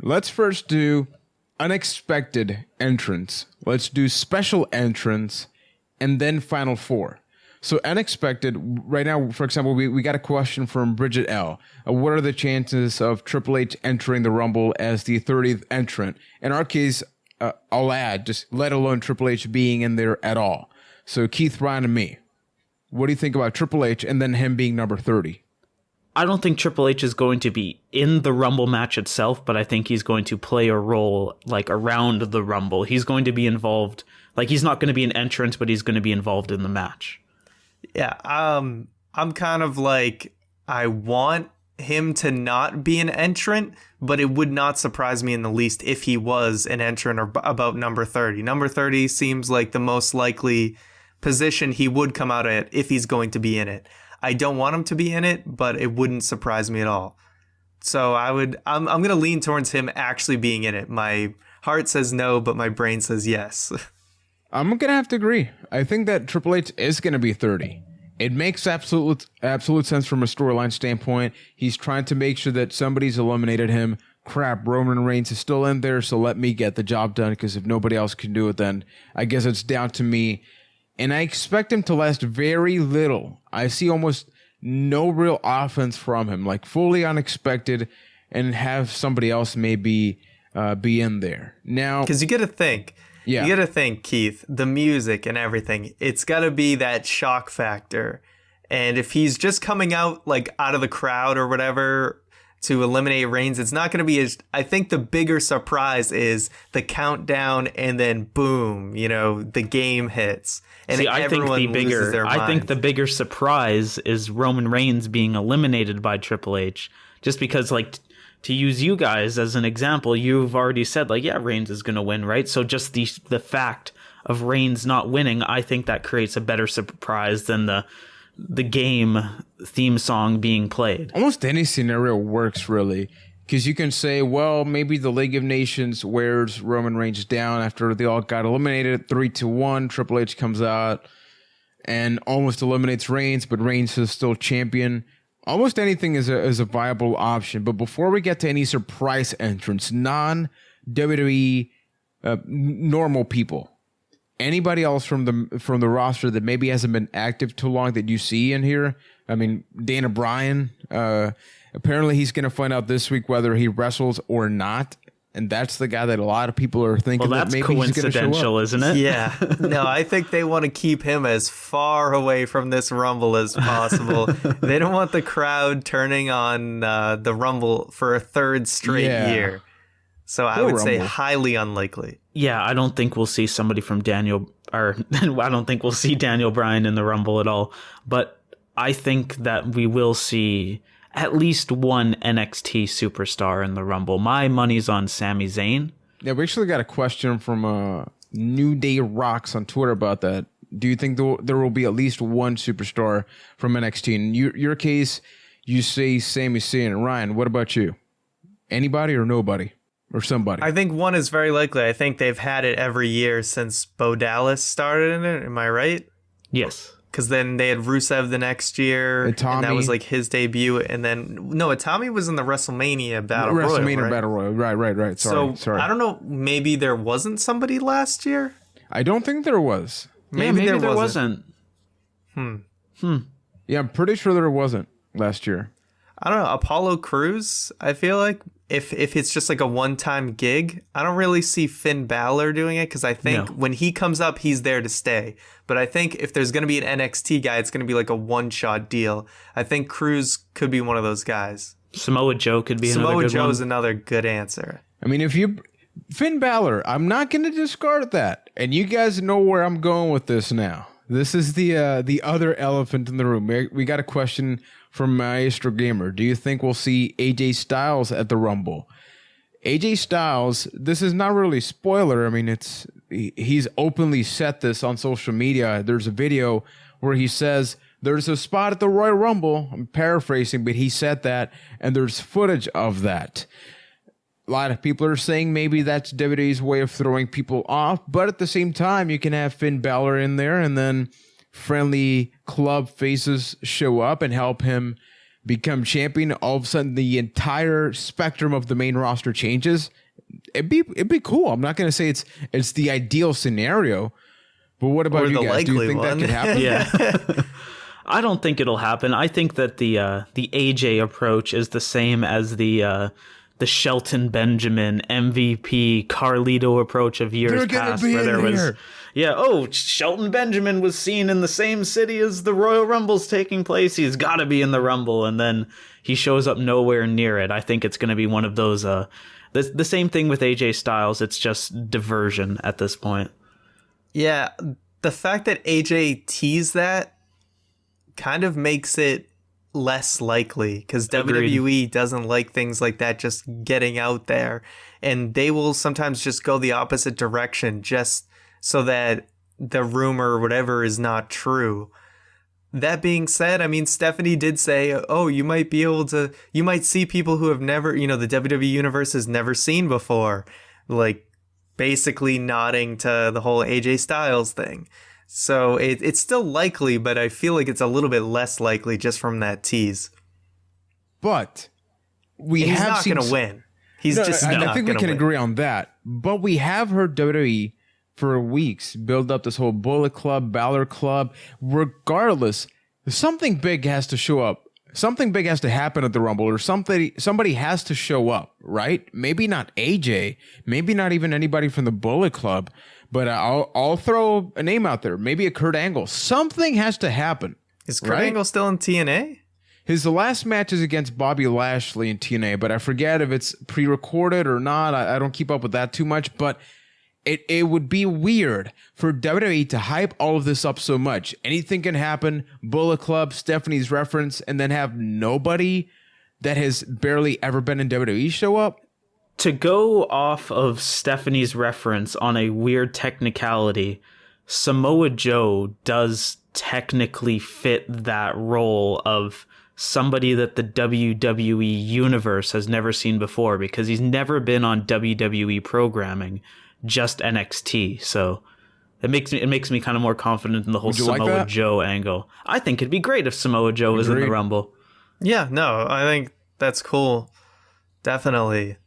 Let's first do unexpected entrance. Let's do special entrance, and then Final Four. So unexpected, right now, for example, we got a question from Bridget L. What are the chances of Triple H entering the Rumble as the 30th entrant? In our case, I'll add, just let alone Triple H being in there at all. So Keith, Ryan, and me. What do you think about Triple H and then him being number 30?
I don't think Triple H is going to be in the Rumble match itself, but I think he's going to play a role around the Rumble. He's going to be involved. He's not going to be an entrant, but he's going to be involved in the match.
Yeah, I'm kind of I want him to not be an entrant, but it would not surprise me in the least if he was an entrant or about number 30. Number 30 seems like the most likely position he would come out at if he's going to be in it. I don't want him to be in it, but it wouldn't surprise me at all. So I'm going to lean towards him actually being in it. My heart says no, but my brain says yes.
I'm going to have to agree. I think that Triple H is going to be 30. It makes absolute sense from a storyline standpoint. He's trying to make sure that somebody's eliminated him. Crap, Roman Reigns is still in there, so let me get the job done, because if nobody else can do it, then I guess it's down to me. And I expect him to last very little. I see almost no real offense from him, like fully unexpected, and have somebody else maybe be in there. Now,
because you got to think. Yeah. You got to think, Keith, the music and everything, it's got to be that shock factor. And if he's just coming out like out of the crowd or whatever to eliminate Reigns, it's not going to be as, I think the bigger surprise is the countdown and then boom, the game hits. And
see, I think the bigger surprise is Roman Reigns being eliminated by Triple H, just because, like, to use you guys as an example, you've already said, like, yeah, Reigns is going to win, right? So just the fact of Reigns not winning, I think that creates a better surprise than the game theme song being played.
Almost any scenario works, really, because you can say, well, maybe the League of Nations wears Roman Reigns down after they all got eliminated 3-1. Triple H comes out and almost eliminates Reigns, but Reigns is still champion. Almost anything is a viable option. But before we get to any surprise entrants, non-WWE normal people, anybody else from the roster that maybe hasn't been active too long that you see in here? I mean, Daniel Bryan, apparently he's going to find out this week whether he wrestles or not. And that's the guy that a lot of people are thinking that maybe he's going to show up.
Well, that's coincidental, isn't it?
Yeah. No, I think they want to keep him as far away from this Rumble as possible. They don't want the crowd turning on the Rumble for a third straight year. So I would say highly unlikely.
Yeah, I don't think we'll see somebody from I don't think we'll see Daniel Bryan in the Rumble at all. But I think that we will see at least one NXT superstar in the Rumble. My money's on Sami Zayn.
Yeah, we actually got a question from New Day Rocks on Twitter about that. Do you think there will be at least one superstar from NXT? In your case, you say Sami Zayn. And Ryan, what about you? Anybody or nobody? Or somebody?
I think one is very likely. I think they've had it every year since Bo Dallas started in it. Am I right?
Yes.
Because then they had Rusev the next year, and that was like his debut. And then, no, Itami was in the WrestleMania Battle Royal.
WrestleMania Battle Royal, right. Sorry.
I don't know, maybe there wasn't somebody last year?
I don't think there was.
Maybe there wasn't.
Yeah, I'm pretty sure there wasn't last year.
I don't know, Apollo Crews, I feel like. If it's just like a one-time gig, I don't really see Finn Balor doing it, because I think when he comes up, he's there to stay. But I think if there's going to be an NXT guy, it's going to be like a one-shot deal. I think Cruz could be one of those guys.
Samoa Joe could be another good one.
Samoa Joe's another good answer.
I mean, Finn Balor, I'm not going to discard that. And you guys know where I'm going with this now. This is the other elephant in the room. We got a question from Maestro Gamer. Do you think we'll see AJ Styles at the Rumble? AJ Styles, this is not really spoiler. I mean, he's openly said this on social media. There's a video where he says there's a spot at the Royal Rumble. I'm paraphrasing, but he said that, and there's footage of that. A lot of people are saying maybe that's WWE's way of throwing people off, but at the same time, you can have Finn Balor in there, and then friendly club faces show up and help him become champion. All of a sudden, the entire spectrum of the main roster changes. It'd be cool. I'm not going to say it's the ideal scenario, but what about you guys? Do you think that could happen?
Yeah. I don't think it'll happen. I think that the AJ approach is the same as the Shelton Benjamin MVP Carlito approach of years past, where there was, Shelton Benjamin was seen in the same city as the Royal Rumble's taking place. He's got to be in the Rumble, and then he shows up nowhere near it. I think it's going to be one of those. The same thing with AJ Styles. It's just diversion at this point.
Yeah, the fact that AJ teased that kind of makes it less likely because
Agreed.
WWE doesn't like things like that just getting out there, and they will sometimes just go the opposite direction just so that the rumor or whatever is not true. That being said, I mean, Stephanie did say, oh, you might see people who have never, the WWE universe has never seen before, like basically nodding to the whole AJ Styles thing. So it's still likely, but I feel like it's a little bit less likely just from that tease.
But
he's not going to win. He's just not going to win.
I think we can agree on that. But we have heard WWE for weeks build up this whole Bullet Club, Balor Club. Regardless, something big has to show up. Something big has to happen at the Rumble, or somebody has to show up, right? Maybe not AJ, maybe not even anybody from the Bullet Club, but I'll throw a name out there. Maybe a Kurt Angle. Something has to happen.
Is Kurt Angle still in TNA?
His last match is against Bobby Lashley in TNA, but I forget if it's pre-recorded or not. I don't keep up with that too much, but it would be weird for WWE to hype all of this up so much. Anything can happen. Bullet Club, Stephanie's reference, and then have nobody that has barely ever been in WWE show up.
To go off of Stephanie's reference on a weird technicality, Samoa Joe does technically fit that role of somebody that the WWE universe has never seen before, because he's never been on WWE programming, just NXT. So it makes me kind of more confident in the whole Samoa Joe angle. I think it'd be great if Samoa Joe was in the Rumble.
Yeah, no, I think that's cool. Definitely.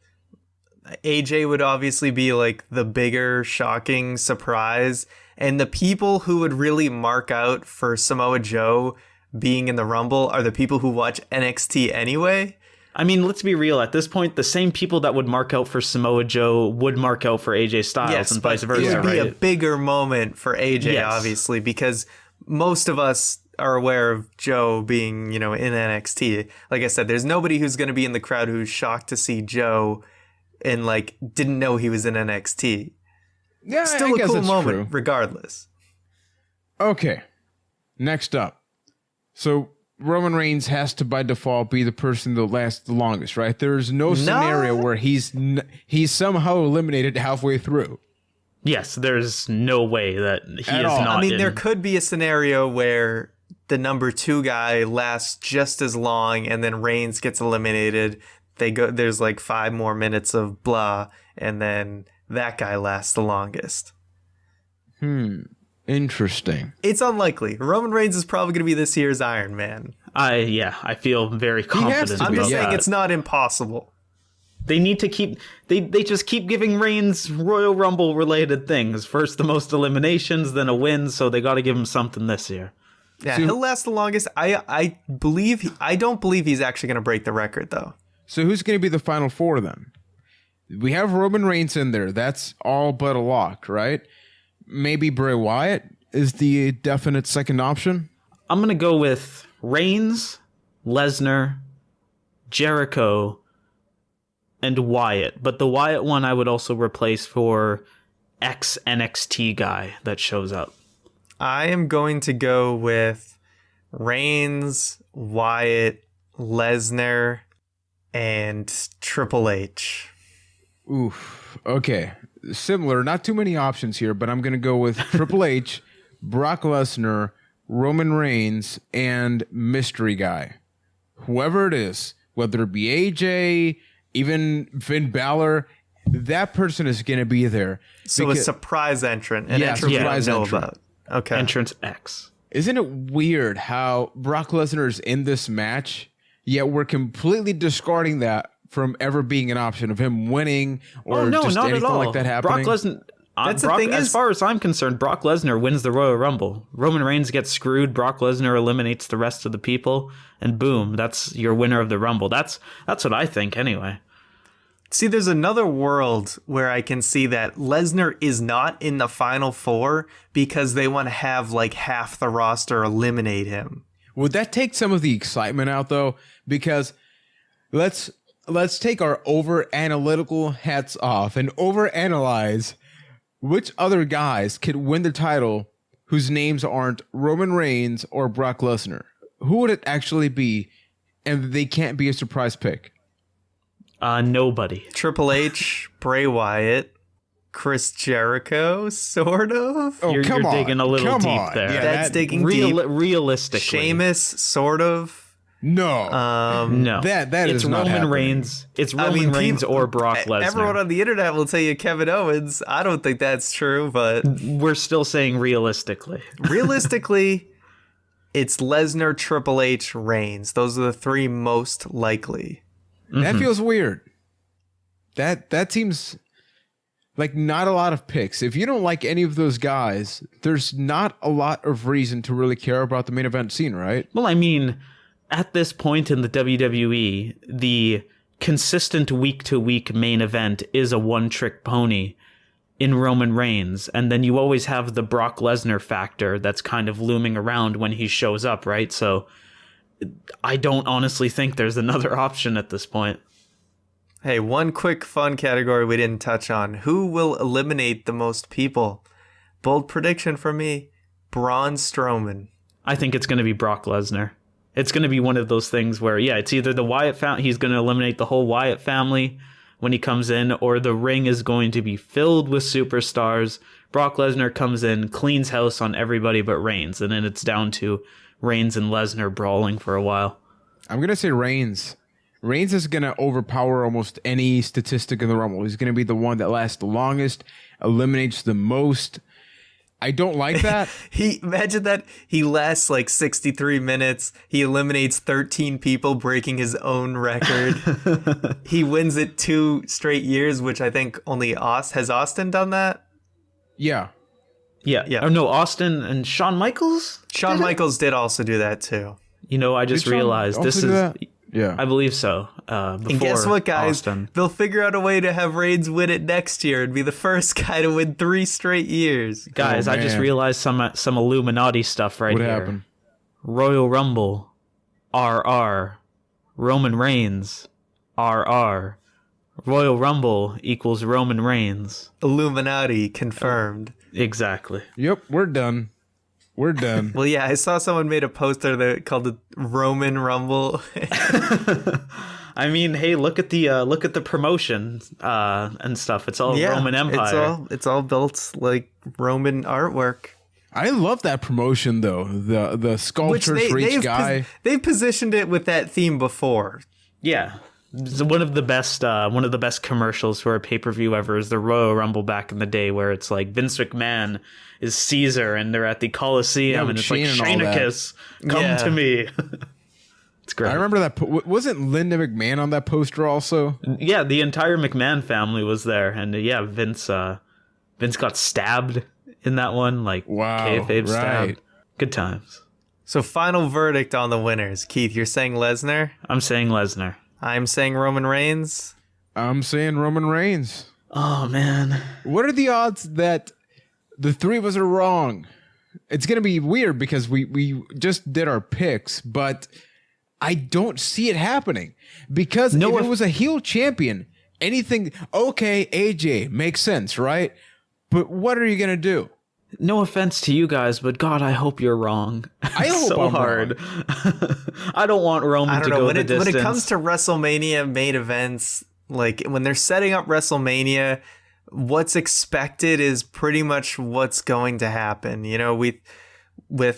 AJ would obviously be like the bigger, shocking surprise. And the people who would really mark out for Samoa Joe being in the Rumble are the people who watch NXT anyway.
I mean, let's be real. At this point, the same people that would mark out for Samoa Joe would mark out for AJ Styles, and vice versa.
It would be
right?
a bigger moment for AJ, obviously, because most of us are aware of Joe being, in NXT. Like I said, there's nobody who's going to be in the crowd who's shocked to see Joe and didn't know he was in NXT.
Yeah,
still
a
cool moment,
true.
regardless.
Okay, next up. So Roman Reigns has to, by default, be the person that lasts the longest, right? There's no scenario where he's somehow eliminated halfway through.
Yes, there's no way that he is
all.
not.
I mean, there could be a scenario where the number 2 guy lasts just as long, and then Reigns gets eliminated. There's 5 more minutes of blah, and then that guy lasts the longest.
Interesting.
It's
unlikely. Roman Reigns is probably going to be this year's Iron Man.
I feel very confident.
I'm just saying it's not impossible.
They need to keep. They just keep giving Reigns Royal Rumble related things. First, the most eliminations, then a win. So they got to give him something this year.
Yeah, he'll last the longest. I don't believe he's actually going to break the record though.
So who's going to be the final 4 then? We have Roman Reigns in there. That's all but a lock, right? Maybe Bray Wyatt is the definite second option.
I'm going to go with Reigns, Lesnar, Jericho, and Wyatt. But the Wyatt one I would also replace for ex-NXT guy that shows up.
I am going to go with Reigns, Wyatt, Lesnar, and Triple H.
Oof. Okay. Similar. Not too many options here, but I'm going to go with Triple H, Brock Lesnar, Roman Reigns, and Mystery Guy. Whoever it is, whether it be AJ, even Finn Balor, that person is going to be there.
So a surprise entrant. An entrant we don't know about. Okay.
Entrance X.
Isn't it weird how Brock Lesnar is in this match, yet we're completely discarding that from ever being an option of him winning or just anything like that happening?
Brock Lesnar. As far as I'm concerned, Brock Lesnar wins the Royal Rumble. Roman Reigns gets screwed. Brock Lesnar eliminates the rest of the people, and boom, that's your winner of the Rumble. That's what I think, anyway.
See, there's another world where I can see that Lesnar is not in the Final 4 because they want to have half the roster eliminate him.
Would that take some of the excitement out though? Because let's take our over-analytical hats off and over-analyze which other guys could win the title whose names aren't Roman Reigns or Brock Lesnar. Who would it actually be and they can't be a surprise pick?
Nobody.
Triple H, Bray Wyatt, Chris Jericho, sort of.
Oh,
You're
come on.
digging a little
Come
deep
on.
there.
Yeah,
That's digging deep.
Realistically.
Sheamus, sort of.
No.
No.
That
it's
is not
Roman
happening.
Reigns. It's Roman Reigns or Brock Lesnar.
Everyone on the internet will tell you Kevin Owens. I don't think that's true, but
We're still saying realistically.
realistically, it's Lesnar, Triple H, Reigns. Those are the three most likely.
That feels weird. That seems like not a lot of picks. If you don't like any of those guys, there's not a lot of reason to really care about the main event scene, right?
Well, I mean, at this point in the WWE, the consistent week-to-week main event is a one-trick pony in Roman Reigns, and then you always have the Brock Lesnar factor that's kind of looming around when he shows up, right? So I don't honestly think there's another option at this point.
Hey, one quick fun category we didn't touch on. Who will eliminate the most people? Bold prediction for me, Braun Strowman.
I think it's going to be Brock Lesnar. It's going to be one of those things where, yeah, it's either the Wyatt family, he's going to eliminate the whole Wyatt family when he comes in, or the ring is going to be filled with superstars. Brock Lesnar comes in, cleans house on everybody but Reigns, and then it's down to Reigns and Lesnar brawling for a while.
I'm going to say Reigns. Reigns is going to overpower almost any statistic in the Rumble. He's going to be the one that lasts the longest, eliminates the most. I don't like that.
Imagine that he lasts like 63 minutes. He eliminates 13 people, breaking his own record. He wins it 2 straight years, which I think only has Austin done that?
Yeah.
Yeah. Or no, Austin and Shawn Michaels?
Shawn Michaels did also do that too.
You know, I just
Did Shawn
realized this
also do
is...
that? Yeah.
I believe so. Before
And guess what, guys?
Austin.
They'll figure out a way to have Reigns win it next year and be the first guy to win 3 straight years.
Guys,
Oh,
I just
man.
realized some Illuminati stuff right
What
here.
happened?
Royal Rumble, RR. Roman Reigns, RR. Royal Rumble equals Roman Reigns.
Illuminati confirmed.
Exactly.
Yep, we're done. We're done.
Well, yeah, I saw someone made a poster that called it Roman Rumble.
I mean, hey, look at the promotion and stuff. It's all Roman Empire.
It's all built like Roman artwork.
I love that promotion though. The sculptures for each guy.
They've positioned it with that theme before.
Yeah. It's one of the best commercials for a pay-per-view ever is the Royal Rumble back in the day, where it's like Vince McMahon is Caesar and they're at the Coliseum and it's like, Shainicus, come to me. It's great.
I remember that. Wasn't Linda McMahon on that poster also?
Yeah, the entire McMahon family was there, and yeah, Vince got stabbed in that one, like
Wow,
kayfabe
right.
stabbed. Good times.
So final verdict on the winners. Keith, you're saying Lesnar.
I'm saying Lesnar.
I'm saying Roman Reigns.
I'm saying Roman Reigns.
Oh man,
What are the odds that the three of us are wrong? It's going to be weird because we just did our picks, but I don't see it happening. Because if it was a heel champion, anything, okay, AJ, makes sense, right? But what are you going to do?
no offense to you guys, but God, I hope you're wrong.
I hope
so
I'm
hard. I don't want Roman to go the distance.
When it comes to WrestleMania main events, like when they're setting up WrestleMania, what's expected is pretty much what's going to happen. You know,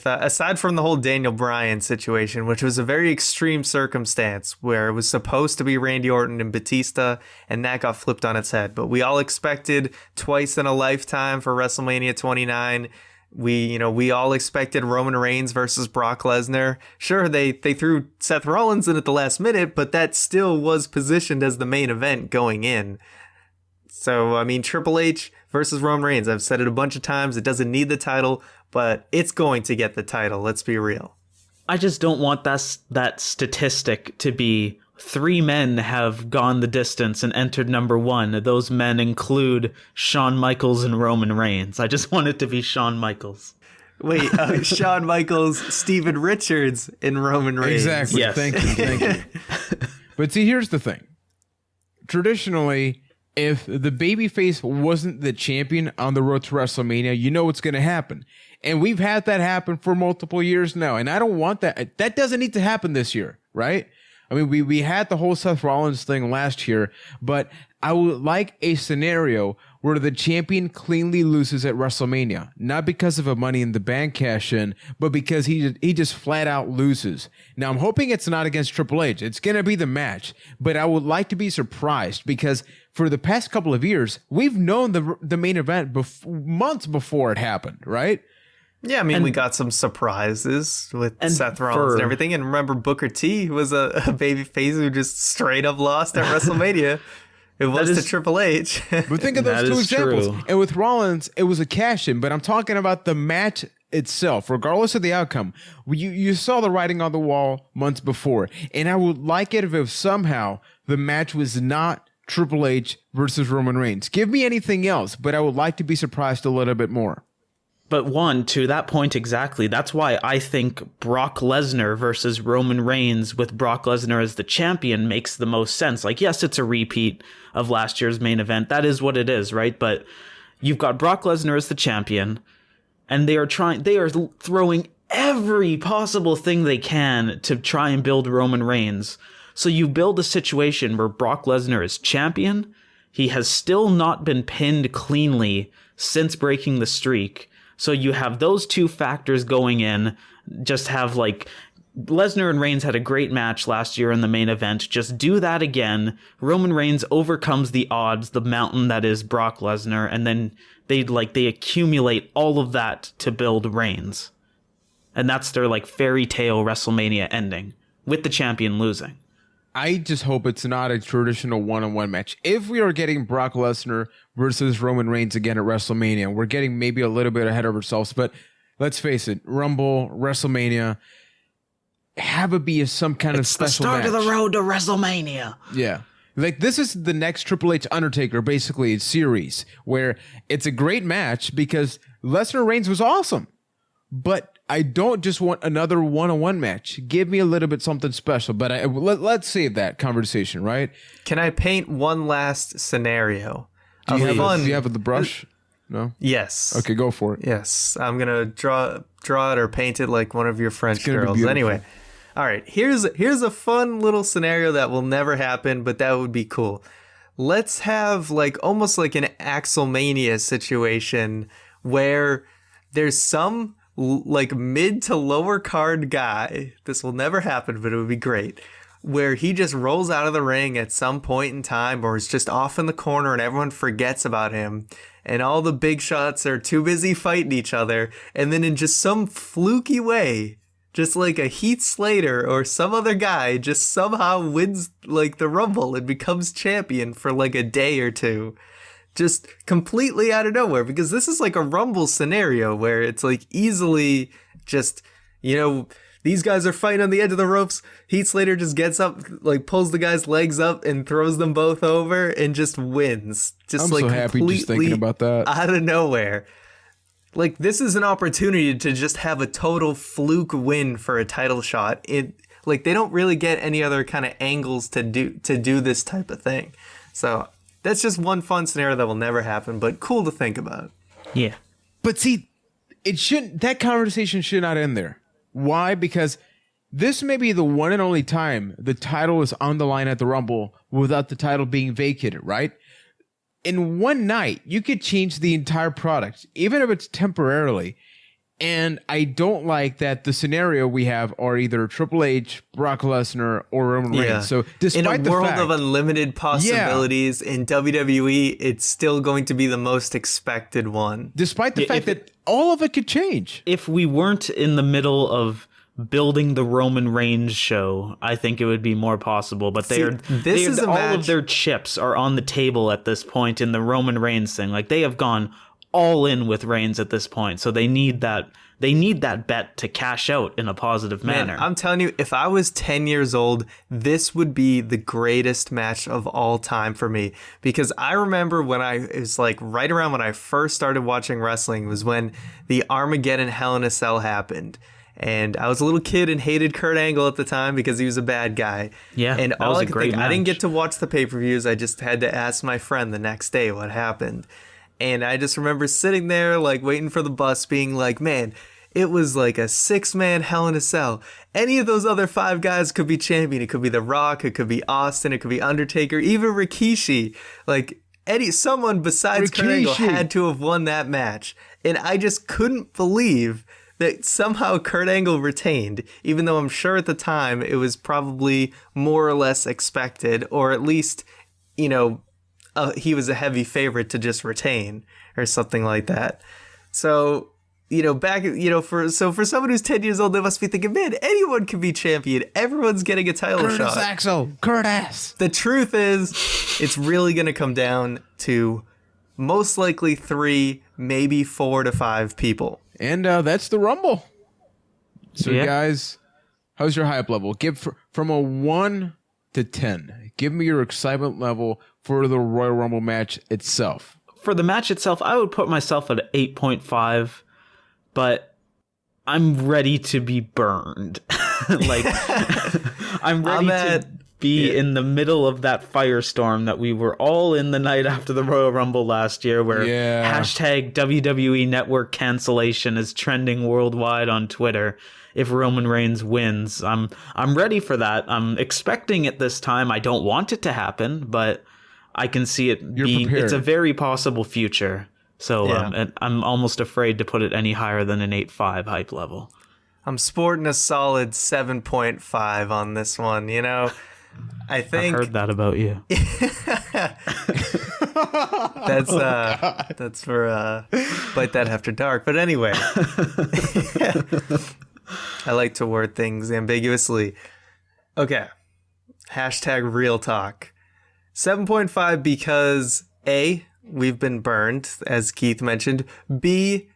aside from the whole Daniel Bryan situation, which was a very extreme circumstance where it was supposed to be Randy Orton and Batista, and that got flipped on its head. But we all expected twice in a lifetime for WrestleMania 29. We all expected Roman Reigns versus Brock Lesnar. Sure, they threw Seth Rollins in at the last minute, but that still was positioned as the main event going in. So, I mean, Triple H versus Roman Reigns. I've said it a bunch of times. It doesn't need the title, but it's going to get the title. Let's be real.
I just don't want that statistic to be 3 men have gone the distance and entered number 1. Those men include Shawn Michaels and Roman Reigns. I just want it to be Shawn Michaels.
Wait, Shawn Michaels, Steven Richards, and Roman Reigns.
Exactly.
Yes.
Thank you. But see, here's the thing. Traditionally, if the babyface wasn't the champion on the road to WrestleMania, you know what's going to happen. And we've had that happen for multiple years now. And I don't want that. That doesn't need to happen this year, right? I mean, we had the whole Seth Rollins thing last year, but I would like a scenario where the champion cleanly loses at WrestleMania, not because of a Money in the Bank cash-in, but because he just flat out loses. Now, I'm hoping it's not against Triple H. It's going to be the match, but I would like to be surprised because for the past couple of years, we've known the main event months before it happened, right?
Yeah, I mean, we got some surprises with Seth Rollins and everything. And remember, Booker T was a baby face who just straight up lost at WrestleMania. It was to Triple H.
But think of those two examples.
True.
And with Rollins, it was a cash-in, but I'm talking about the match itself, regardless of the outcome. You saw the writing on the wall months before. And I would like it if somehow the match was not Triple H versus Roman Reigns. Give me anything else, but I would like to be surprised a little bit more.
But to that point exactly, that's why I think Brock Lesnar versus Roman Reigns with Brock Lesnar as the champion makes the most sense. Like, yes, it's a repeat of last year's main event. That is what it is, right? But you've got Brock Lesnar as the champion, and they are throwing every possible thing they can to try and build Roman Reigns. So you build a situation where Brock Lesnar is champion. He has still not been pinned cleanly since breaking the streak. So you have those two factors going in. Just have like Lesnar and Reigns had a great match last year in the main event. Just do that again. Roman Reigns overcomes the odds, the mountain that is Brock Lesnar, and then they accumulate all of that to build Reigns. And that's their like fairy tale WrestleMania ending with the champion losing.
I just hope it's not a traditional one-on-one match. If we are getting Brock Lesnar versus Roman Reigns again at WrestleMania, we're getting maybe a little bit ahead of ourselves, but let's face it, Rumble, WrestleMania, have it be some kind of special match.
It's the start of the road to WrestleMania.
Yeah. Like, this is the next Triple H Undertaker, basically, series, where it's a great match because Lesnar Reigns was awesome. But I don't just want another one-on-one match. Give me a little bit something special. But let's save that conversation, right?
Can I paint one last scenario?
Do you have the brush? No?
Yes.
Okay, go for it.
Yes. I'm going to draw it or paint it like one of your French girls. Anyway. All right. Here's a fun little scenario that will never happen, but that would be cool. Let's have almost like an Axelmania situation where there's some mid to lower card guy. This will never happen, but it would be great. Where he just rolls out of the ring at some point in time, or is just off in the corner and everyone forgets about him. And all the big shots are too busy fighting each other. And then in just some fluky way, just like a Heath Slater or some other guy just somehow wins the Rumble and becomes champion for a day or two. Just completely out of nowhere, because this is like a Rumble scenario where it's easily just, these guys are fighting on the edge of the ropes. Heath Slater just gets up, pulls the guy's legs up and throws them both over and just wins. Just
I'm so happy just thinking about that.
Out of nowhere. This is an opportunity to just have a total fluke win for a title shot. They don't really get any other kind of angles to do this type of thing. So that's just one fun scenario that will never happen, but cool to think about.
Yeah.
But see, that conversation should not end there. Why? Because this may be the one and only time the title is on the line at the Rumble without the title being vacated, right? In one night, you could change the entire product, even if it's temporarily. And I don't like that the scenario we have are either Triple H, Brock Lesnar, or Roman Reigns. So despite
in a world of unlimited possibilities in WWE, it's still going to be the most expected one.
Despite the fact that all of it could change.
If we weren't in the middle of building the Roman Reigns show, I think it would be more possible. But all of their chips are on the table at this point in the Roman Reigns thing. They have gone all in with Reigns at this point, so they need that bet to cash out in a positive manner.
I'm telling you, if I was 10 years old, this would be the greatest match of all time for me, because I remember it was right around when I first started watching wrestling was when the Armageddon Hell in a Cell happened. And I was a little kid and hated Kurt Angle at the time because he was a bad guy.
Yeah,
and
that was a great match.
I didn't get to watch the pay-per-views. I just had to ask my friend the next day what happened. And I just remember sitting there, waiting for the bus, being like, man, It was like a 6-man Hell in a Cell. Any of those other 5 guys could be champion. It could be The Rock, it could be Austin, it could be Undertaker, even Rikishi. Like someone besides Kurt Angle had to have won that match. And I just couldn't believe that somehow Kurt Angle retained, even though I'm sure at the time it was probably more or less expected, or at least, he was a heavy favorite to just retain or something like that. So, for someone who's 10 years old, they must be thinking, man, anyone can be champion. Everyone's getting a title shot.
Curtis.
The truth is, it's really going to come down to most likely 3, maybe 4 to 5 people.
And that's the Rumble. So, guys, how's your hype level? Give from a 1 to 10. Give me your excitement level for the Royal Rumble match itself.
For the match itself, I would put myself at 8.5, but I'm ready to be burned. I'm ready to be in the middle of that firestorm that we were all in the night after the Royal Rumble last year, where hashtag WWE Network cancellation is trending worldwide on Twitter. If Roman Reigns wins, I'm ready for that. I'm expecting it this time. I don't want it to happen, but I can see it being. Prepared. It's a very possible future. So I'm almost afraid to put it any higher than an 8.5 hype level.
I'm sporting a solid 7.5 on this one. I think
I've heard that about you.
That's for Byte That After Dark. But anyway, I like to word things ambiguously. Okay, hashtag real talk. 7.5 because A, we've been burned, as Keith mentioned. B,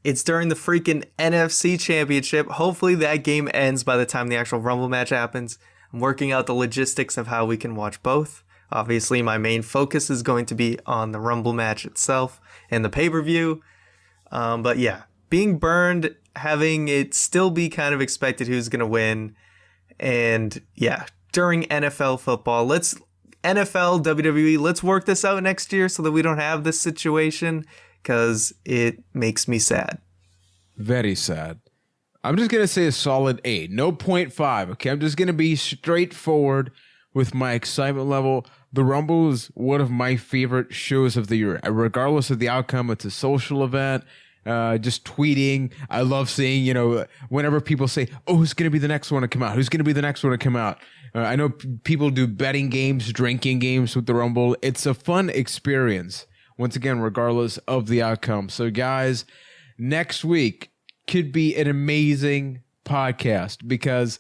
it's during the freaking NFC Championship. Hopefully that game ends by the time the actual Rumble match happens. I'm working out the logistics of how we can watch both. Obviously, my main focus is going to be on the Rumble match itself and the pay-per-view. But yeah, being burned, having it still be kind of expected who's going to win. And yeah, during NFL football, NFL, WWE, let's work this out next year so that we don't have this situation, because it makes me sad.
Very sad. I'm just going to say a solid 8. No 0.5, okay? I'm just going to be straightforward with my excitement level. The Rumble is one of my favorite shows of the year. Regardless of the outcome, it's a social event. Just tweeting. I love seeing, whenever people say, oh, who's going to be the next one to come out? Who's going to be the next one to come out? I know people do betting games, drinking games with the Rumble. It's a fun experience, once again, regardless of the outcome. So, guys, next week could be an amazing podcast, because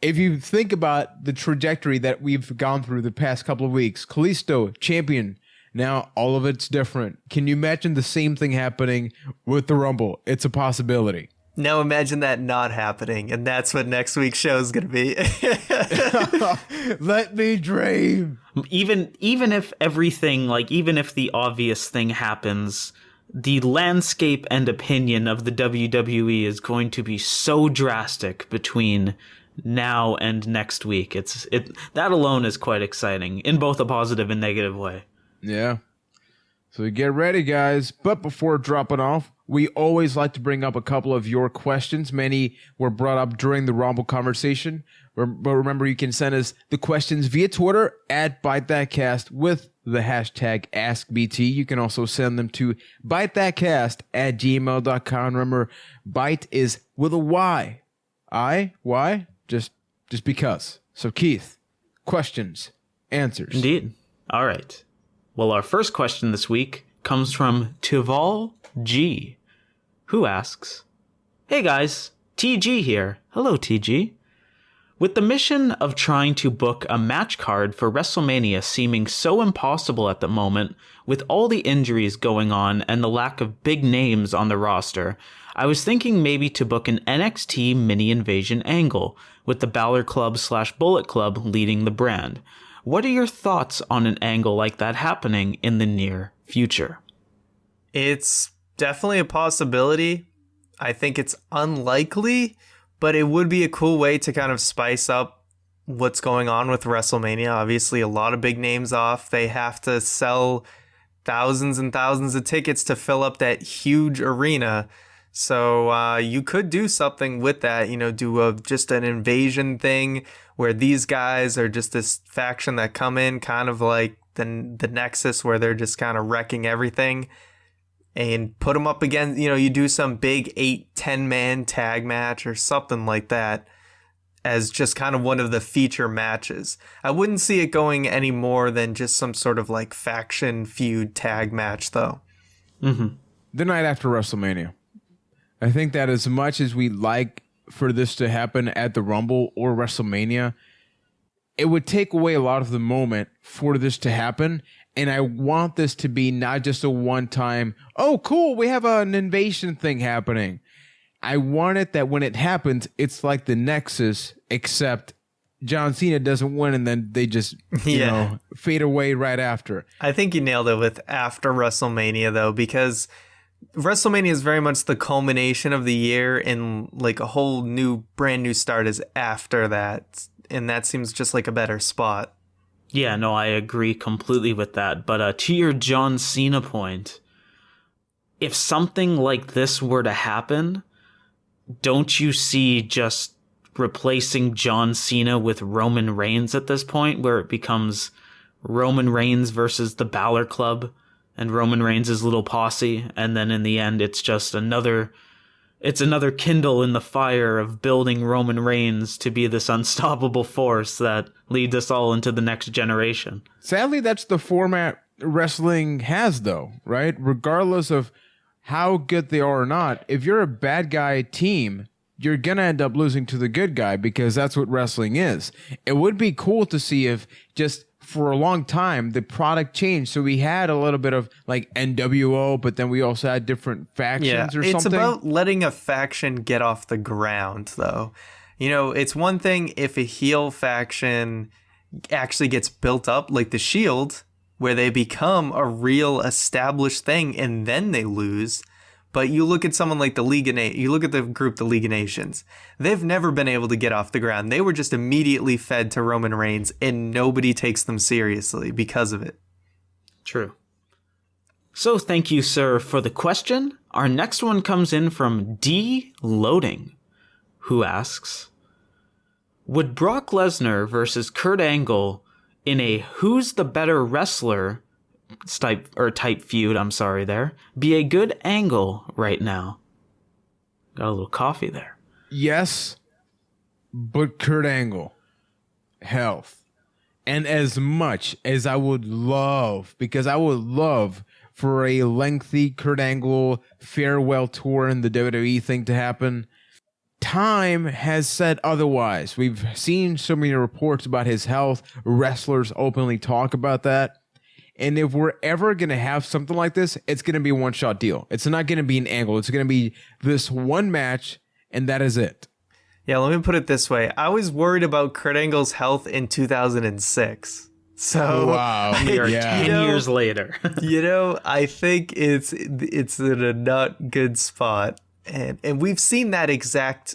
if you think about the trajectory that we've gone through the past couple of weeks, Kalisto, champion, now all of it's different. Can you imagine the same thing happening with the Rumble? It's a possibility.
Now imagine that not happening, and that's what next week's show is going to be.
Let me dream.
Even if everything, even if the obvious thing happens, the landscape and opinion of the WWE is going to be so drastic between now and next week. That alone is quite exciting in both a positive and negative way.
Yeah. So get ready, guys. But before dropping off, we always like to bring up a couple of your questions. Many were brought up during the Rumble conversation. But remember, you can send us the questions via Twitter at ByteThatCast with the hashtag AskBT. You can also send them to ByteThatCast@gmail.com. Remember, Byte is with a Y. Why? Just because. So, Keith, questions, answers.
Indeed. All right. Well, our first question this week comes from Tival G, who asks, "Hey guys, TG here. Hello, TG. With the mission of trying to book a match card for WrestleMania seeming so impossible at the moment, with all the injuries going on and the lack of big names on the roster, I was thinking maybe to book an NXT mini invasion angle, with the Balor Club/Bullet Club leading the brand. What are your thoughts on an angle like that happening in the near future?"
It's definitely a possibility. I think it's unlikely, but it would be a cool way to kind of spice up what's going on with WrestleMania. Obviously, a lot of big names off. They have to sell thousands and thousands of tickets to fill up that huge arena. So you could do something with that, do just an invasion thing where these guys are just this faction that come in kind of like the Nexus, where they're just kind of wrecking everything, and put them up against, you do some big 8-10 man tag match or something like that as just kind of one of the feature matches. I wouldn't see it going any more than just some sort of like faction feud tag match, though.
Mm-hmm.
The night after WrestleMania. I think that as much as we like for this to happen at the Rumble or WrestleMania, it would take away a lot of the moment for this to happen. And I want this to be not just a one-time, oh, cool, we have an invasion thing happening. I want it that when it happens, it's like the Nexus, except John Cena doesn't win and then they just, fade away right after.
I think you nailed it with after WrestleMania, though, because WrestleMania is very much the culmination of the year, and like a whole brand new start is after that. And that seems just like a better spot.
Yeah, no, I agree completely with that. But to your John Cena point, if something like this were to happen, don't you see just replacing John Cena with Roman Reigns at this point, where it becomes Roman Reigns versus the Balor Club and Roman Reigns' little posse, and then in the end it's just another kindle in the fire of building Roman Reigns to be this unstoppable force that leads us all into the next generation.
Sadly, that's the format wrestling has, though, right? Regardless of how good they are or not, if you're a bad guy team, you're going to end up losing to the good guy, because that's what wrestling is. It would be cool to see if just for a long time the product changed. So we had a little bit of like NWO, but then we also had different factions or something.
It's about letting a faction get off the ground, though. It's one thing if a heel faction actually gets built up, like the Shield, where they become a real established thing and then they lose. But you look at someone like the League of Nations, you look at the group, the League of Nations, they've never been able to get off the ground. They were just immediately fed to Roman Reigns, and nobody takes them seriously because of it.
True. So thank you, sir, for the question. Our next one comes in from D. Loading, who asks, would Brock Lesnar versus Kurt Angle in a who's the better wrestler type feud, be a good angle right now? Got a little coffee there.
Yes, but Kurt Angle, health. And as much as I would love, because I would love for a lengthy Kurt Angle farewell tour in the WWE thing to happen, time has said otherwise. We've seen so many reports about his health. Wrestlers openly talk about that. And if we're ever going to have something like this, it's going to be a one-shot deal. It's not going to be an angle. It's going to be this one match, and that is it.
Yeah, let me put it this way. I was worried about Kurt Angle's health in 2006. So
wow.
We are 10 years later.
I think it's in a not good spot. And we've seen that exact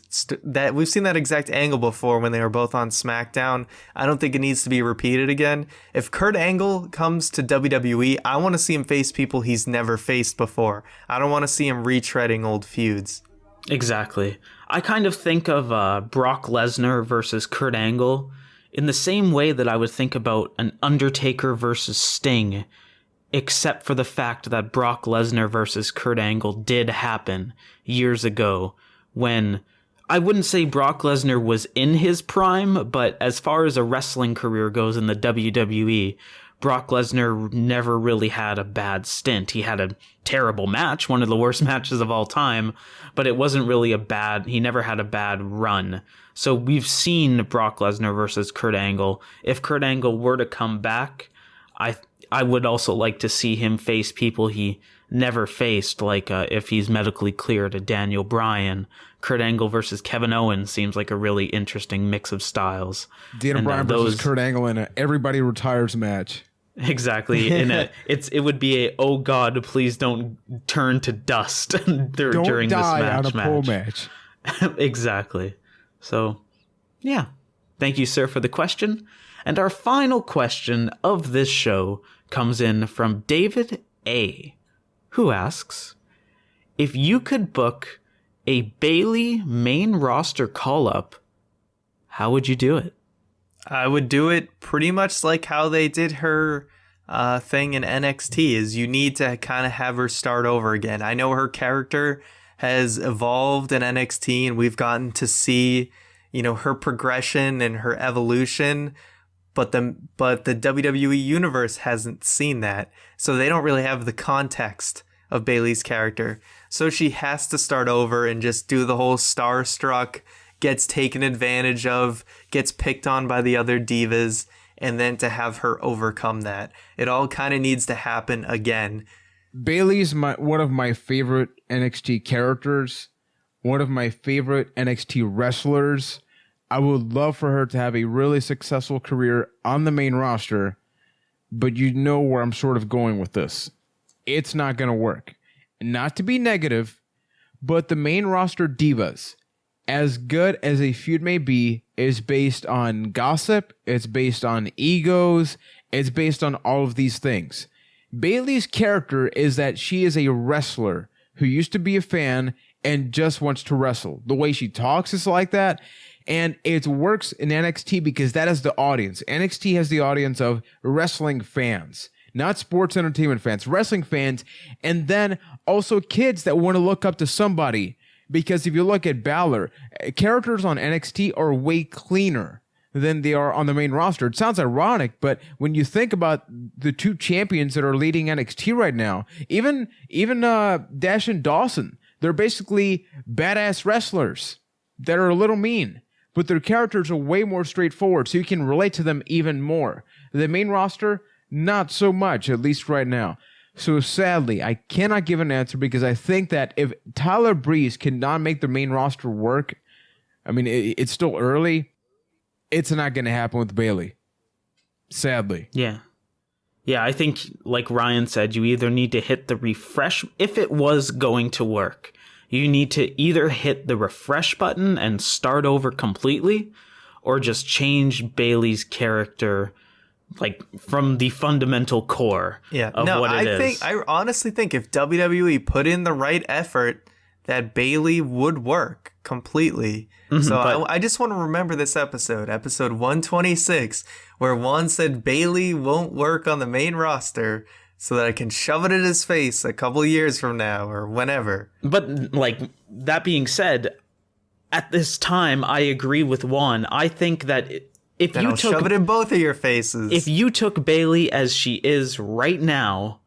angle before when they were both on SmackDown. I don't think it needs to be repeated again. If Kurt Angle comes to WWE, I want to see him face people he's never faced before. I don't want to see him retreading old feuds.
Exactly. I kind of think of Brock Lesnar versus Kurt Angle in the same way that I would think about an Undertaker versus Sting, except for the fact that Brock Lesnar versus Kurt Angle did happen years ago, when I wouldn't say Brock Lesnar was in his prime, but as far as a wrestling career goes in the WWE, Brock Lesnar never really had a bad stint. He had a terrible match, one of the worst matches of all time, but it wasn't really he never had a bad run. So we've seen Brock Lesnar versus Kurt Angle. If Kurt Angle were to come back, I would also like to see him face people he never faced, like if he's medically cleared, a Daniel Bryan. Kurt Angle versus Kevin Owens seems like a really interesting mix of styles.
Daniel Bryan versus Kurt Angle in a everybody retires match.
Exactly. It would be a, oh God, please don't turn to dust during this match.
On a pole match.
Exactly. So, yeah. Thank you, sir, for the question. And our final question of this show comes in from David A., who asks, if you could book a Bayley main roster call-up, how would you do it?
I would do it pretty much like how they did her thing in NXT, is you need to kind of have her start over again. I know her character has evolved in NXT and we've gotten to see, her progression and her evolution, but the WWE universe hasn't seen that. So they don't really have the context of Bayley's character. So she has to start over and just do the whole starstruck, gets taken advantage of, gets picked on by the other divas, and then to have her overcome that. It all kind of needs to happen again.
Bayley's one of my favorite NXT characters, one of my favorite NXT wrestlers. I would love for her to have a really successful career on the main roster, but you know where I'm sort of going with this. It's not going to work. Not to be negative, but the main roster divas, as good as a feud may be, is based on gossip, it's based on egos, it's based on all of these things. Bayley's character is that she is a wrestler who used to be a fan and just wants to wrestle. The way she talks is like that, and it works in NXT because that is the audience. NXT has the audience of wrestling fans, not sports entertainment fans, wrestling fans, and then also kids that want to look up to somebody. Because if you look at Balor, characters on NXT are way cleaner than they are on the main roster. It sounds ironic, but when you think about the two champions that are leading NXT right now, even Dash and Dawson, they're basically badass wrestlers that are a little mean, but their characters are way more straightforward, so you can relate to them even more. The main roster, not so much, at least right now. So sadly, I cannot give an answer because I think that if Tyler Breeze cannot make the main roster work, I mean, it's still early. It's not going to happen with Bayley. Sadly.
Yeah. Yeah, I think, like Ryan said, you either need to hit the refresh. If it was going to work, you need to either hit the refresh button and start over completely, or just change Bayley's character, like, from the fundamental core of what it is.
I honestly think if WWE put in the right effort, that Bayley would work completely. So I just want to remember this episode 126, where Juan said Bayley won't work on the main roster, so that I can shove it in his face a couple years from now or whenever.
But, like, that being said, at this time, I agree with Juan. I think that
I'll shove it in both of your faces.
If you took Bayley as she is right now,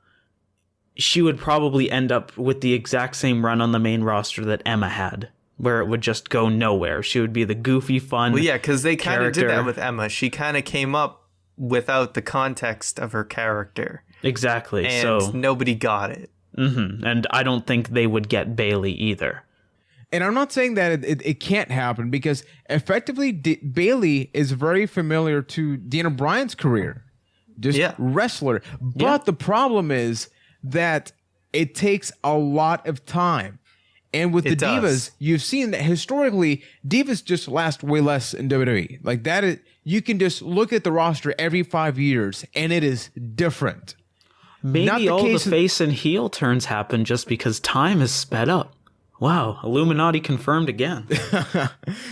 she would probably end up with the exact same run on the main roster that Emma had, where it would just go nowhere. She would be the goofy, fun
Well, yeah, because they kind of did
character.
that with Emma. She kind of came up without the context of her character.
Exactly.
And
so
nobody got it.
And I don't think they would get Bayley either.
And I'm not saying that it can't happen because effectively Bayley is very familiar to Dana Bryan's career. Just wrestler. But the problem is that it takes a lot of time. And with the divas, you've seen that historically, divas just last way less in WWE. Like that is, you can just look at the roster every 5 years and it is different.
Maybe all the face and heel turns happen just because time is sped up. Wow, Illuminati confirmed again.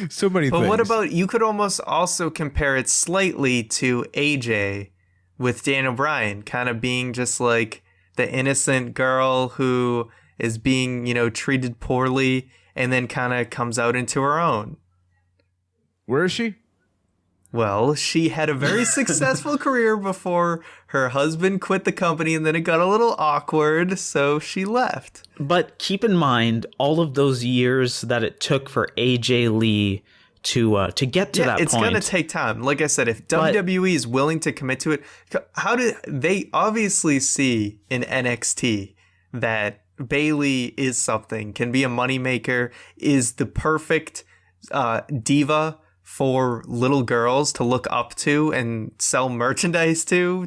So many things.
But what about, you could almost also compare it slightly to AJ with Daniel Bryan, kind of being just like the innocent girl who is being, treated poorly and then kind of comes out into her own.
Where is she?
Well, she had a very successful career before her husband quit the company, and then it got a little awkward, so she left.
But keep in mind all of those years that it took for AJ Lee to get to that point.
It's going to take time. Like I said, if WWE is willing to commit to it, how did they obviously see in NXT that Bayley is something, can be a moneymaker, is the perfect diva for little girls to look up to and sell merchandise to,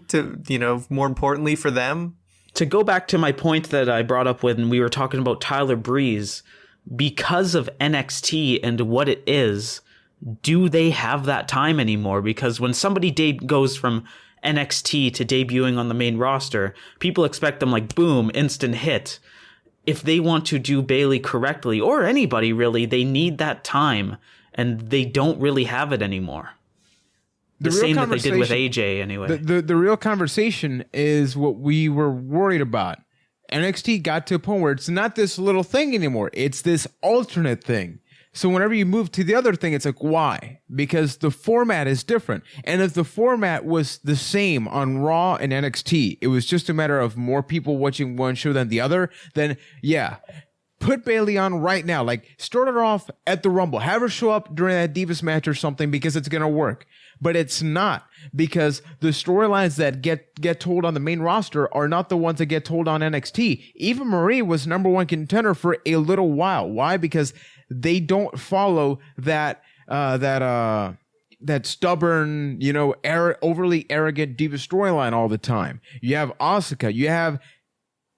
more importantly for them.
To go back to my point that I brought up when we were talking about Tyler Breeze, because of NXT and what it is, do they have that time anymore? Because when somebody goes from NXT to debuting on the main roster, people expect them like, boom, instant hit. if they want to do Bayley correctly, or anybody really, they need that time, and they don't really have it anymore. The same that they did with AJ anyway.
The real conversation is what we were worried about. NXT got to a point where it's not this little thing anymore. It's this alternate thing. So whenever you move to the other thing, it's like, why? Because the format is different. And if the format was the same on Raw and NXT, it was just a matter of more people watching one show than the other, then yeah, put Bayley on right now. Like, start her off at the Rumble. Have her show up during that Divas match or something because it's going to work. But it's not, because the storylines that get told on the main roster are not the ones that get told on NXT. Eva Marie was number one contender for a little while. Why? Because they don't follow that stubborn, overly arrogant diva storyline all the time. You have Asuka. You have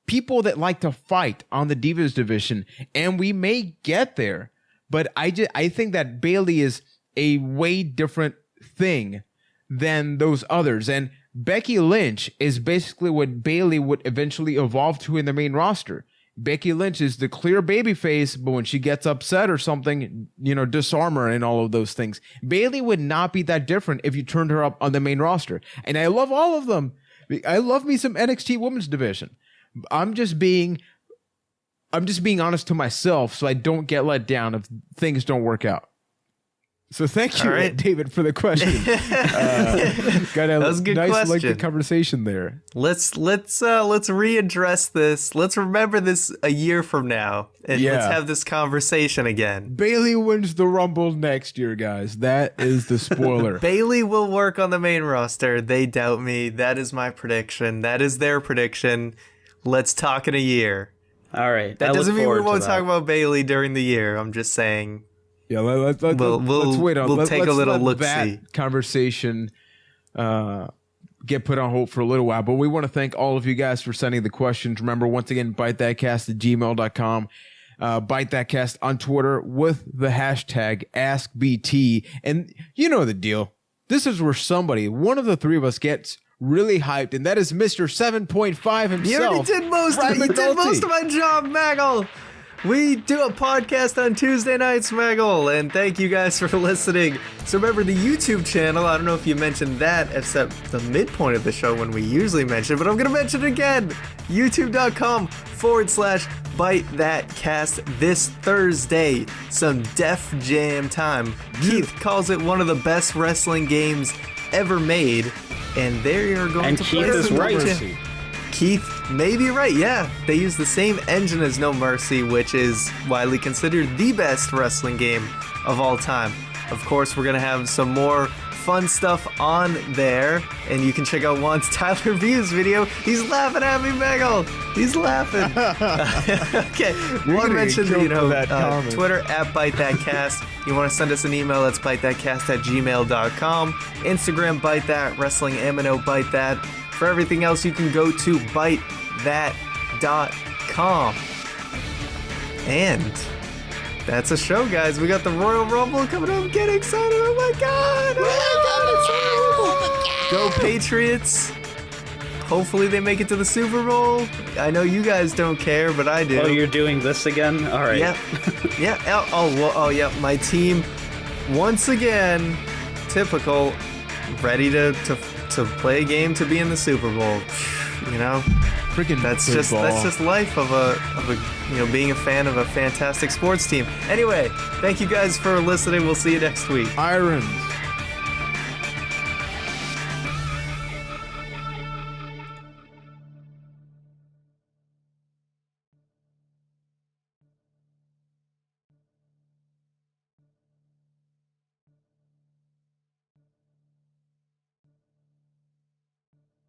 people that like to fight on the Divas division, and we may get there. But I think that Bayley is a way different thing than those others, and Becky Lynch is basically what Bayley would eventually evolve to in the main roster. Becky Lynch is the clear babyface, but when she gets upset or something, disarm her and all of those things. Bayley would not be that different if you turned her up on the main roster. And I love all of them. I love me some NXT Women's Division. I'm just being honest to myself so I don't get let down if things don't work out. So thank you, right, David, for the question. Got a nice, lengthy conversation there.
Let's readdress this. Let's remember this a year from now, and let's have this conversation again.
Bayley wins the Rumble next year, guys. That is the spoiler.
Bayley will work on the main roster. They doubt me. That is my prediction. That is their prediction. Let's talk in a year.
All right.
That doesn't mean we won't talk about Bayley during the year. I'm just saying.
Yeah, let's wait on.
We'll take a little look.
That conversation get put on hold for a little while. But we want to thank all of you guys for sending the questions. Remember, once again, bytethatcast@gmail.com. ByteThatCast on Twitter with the hashtag AskBT. And you know the deal. This is where one of the three of us gets really hyped, and that is Mr. 7.5 himself.
You already did most of my job, Maggle. We do a podcast on Tuesday nights, Maggle, and thank you guys for listening. So remember the YouTube channel. I don't know if you mentioned that except the midpoint of the show when we usually mention it, but I'm going to mention it again. YouTube.com/ByteThatCast this Thursday. Some Def Jam time. Keith calls it one of the best wrestling games ever made, and there you're going to play.
And Keith is right.
Keith may be right, yeah. They use the same engine as No Mercy, which is widely considered the best wrestling game of all time. Of course, we're going to have some more fun stuff on there, and you can check out Juan's Tyler Views video. He's laughing at me, Maggle. He's laughing. Okay, Juan mentioned, Twitter @ByteThatCast. You want to send us an email, that's bytethatcast@gmail.com. Instagram, ByteThat, Wrestling M&O, ByteThat. For everything else, you can go to bytethat.com. And that's a show, guys. We got the Royal Rumble coming up. I'm getting excited. Oh my God. Go Patriots. Hopefully they make it to the Super Bowl. I know you guys don't care, but I do.
Oh, you're doing this again? All right.
Yep. Yeah. Yeah. My team, once again, typical, ready to play a game to be in the Super Bowl.
Freaking
that's just life of a being a fan of a fantastic sports team. Anyway, thank you guys for listening. We'll see you next week.
Irons.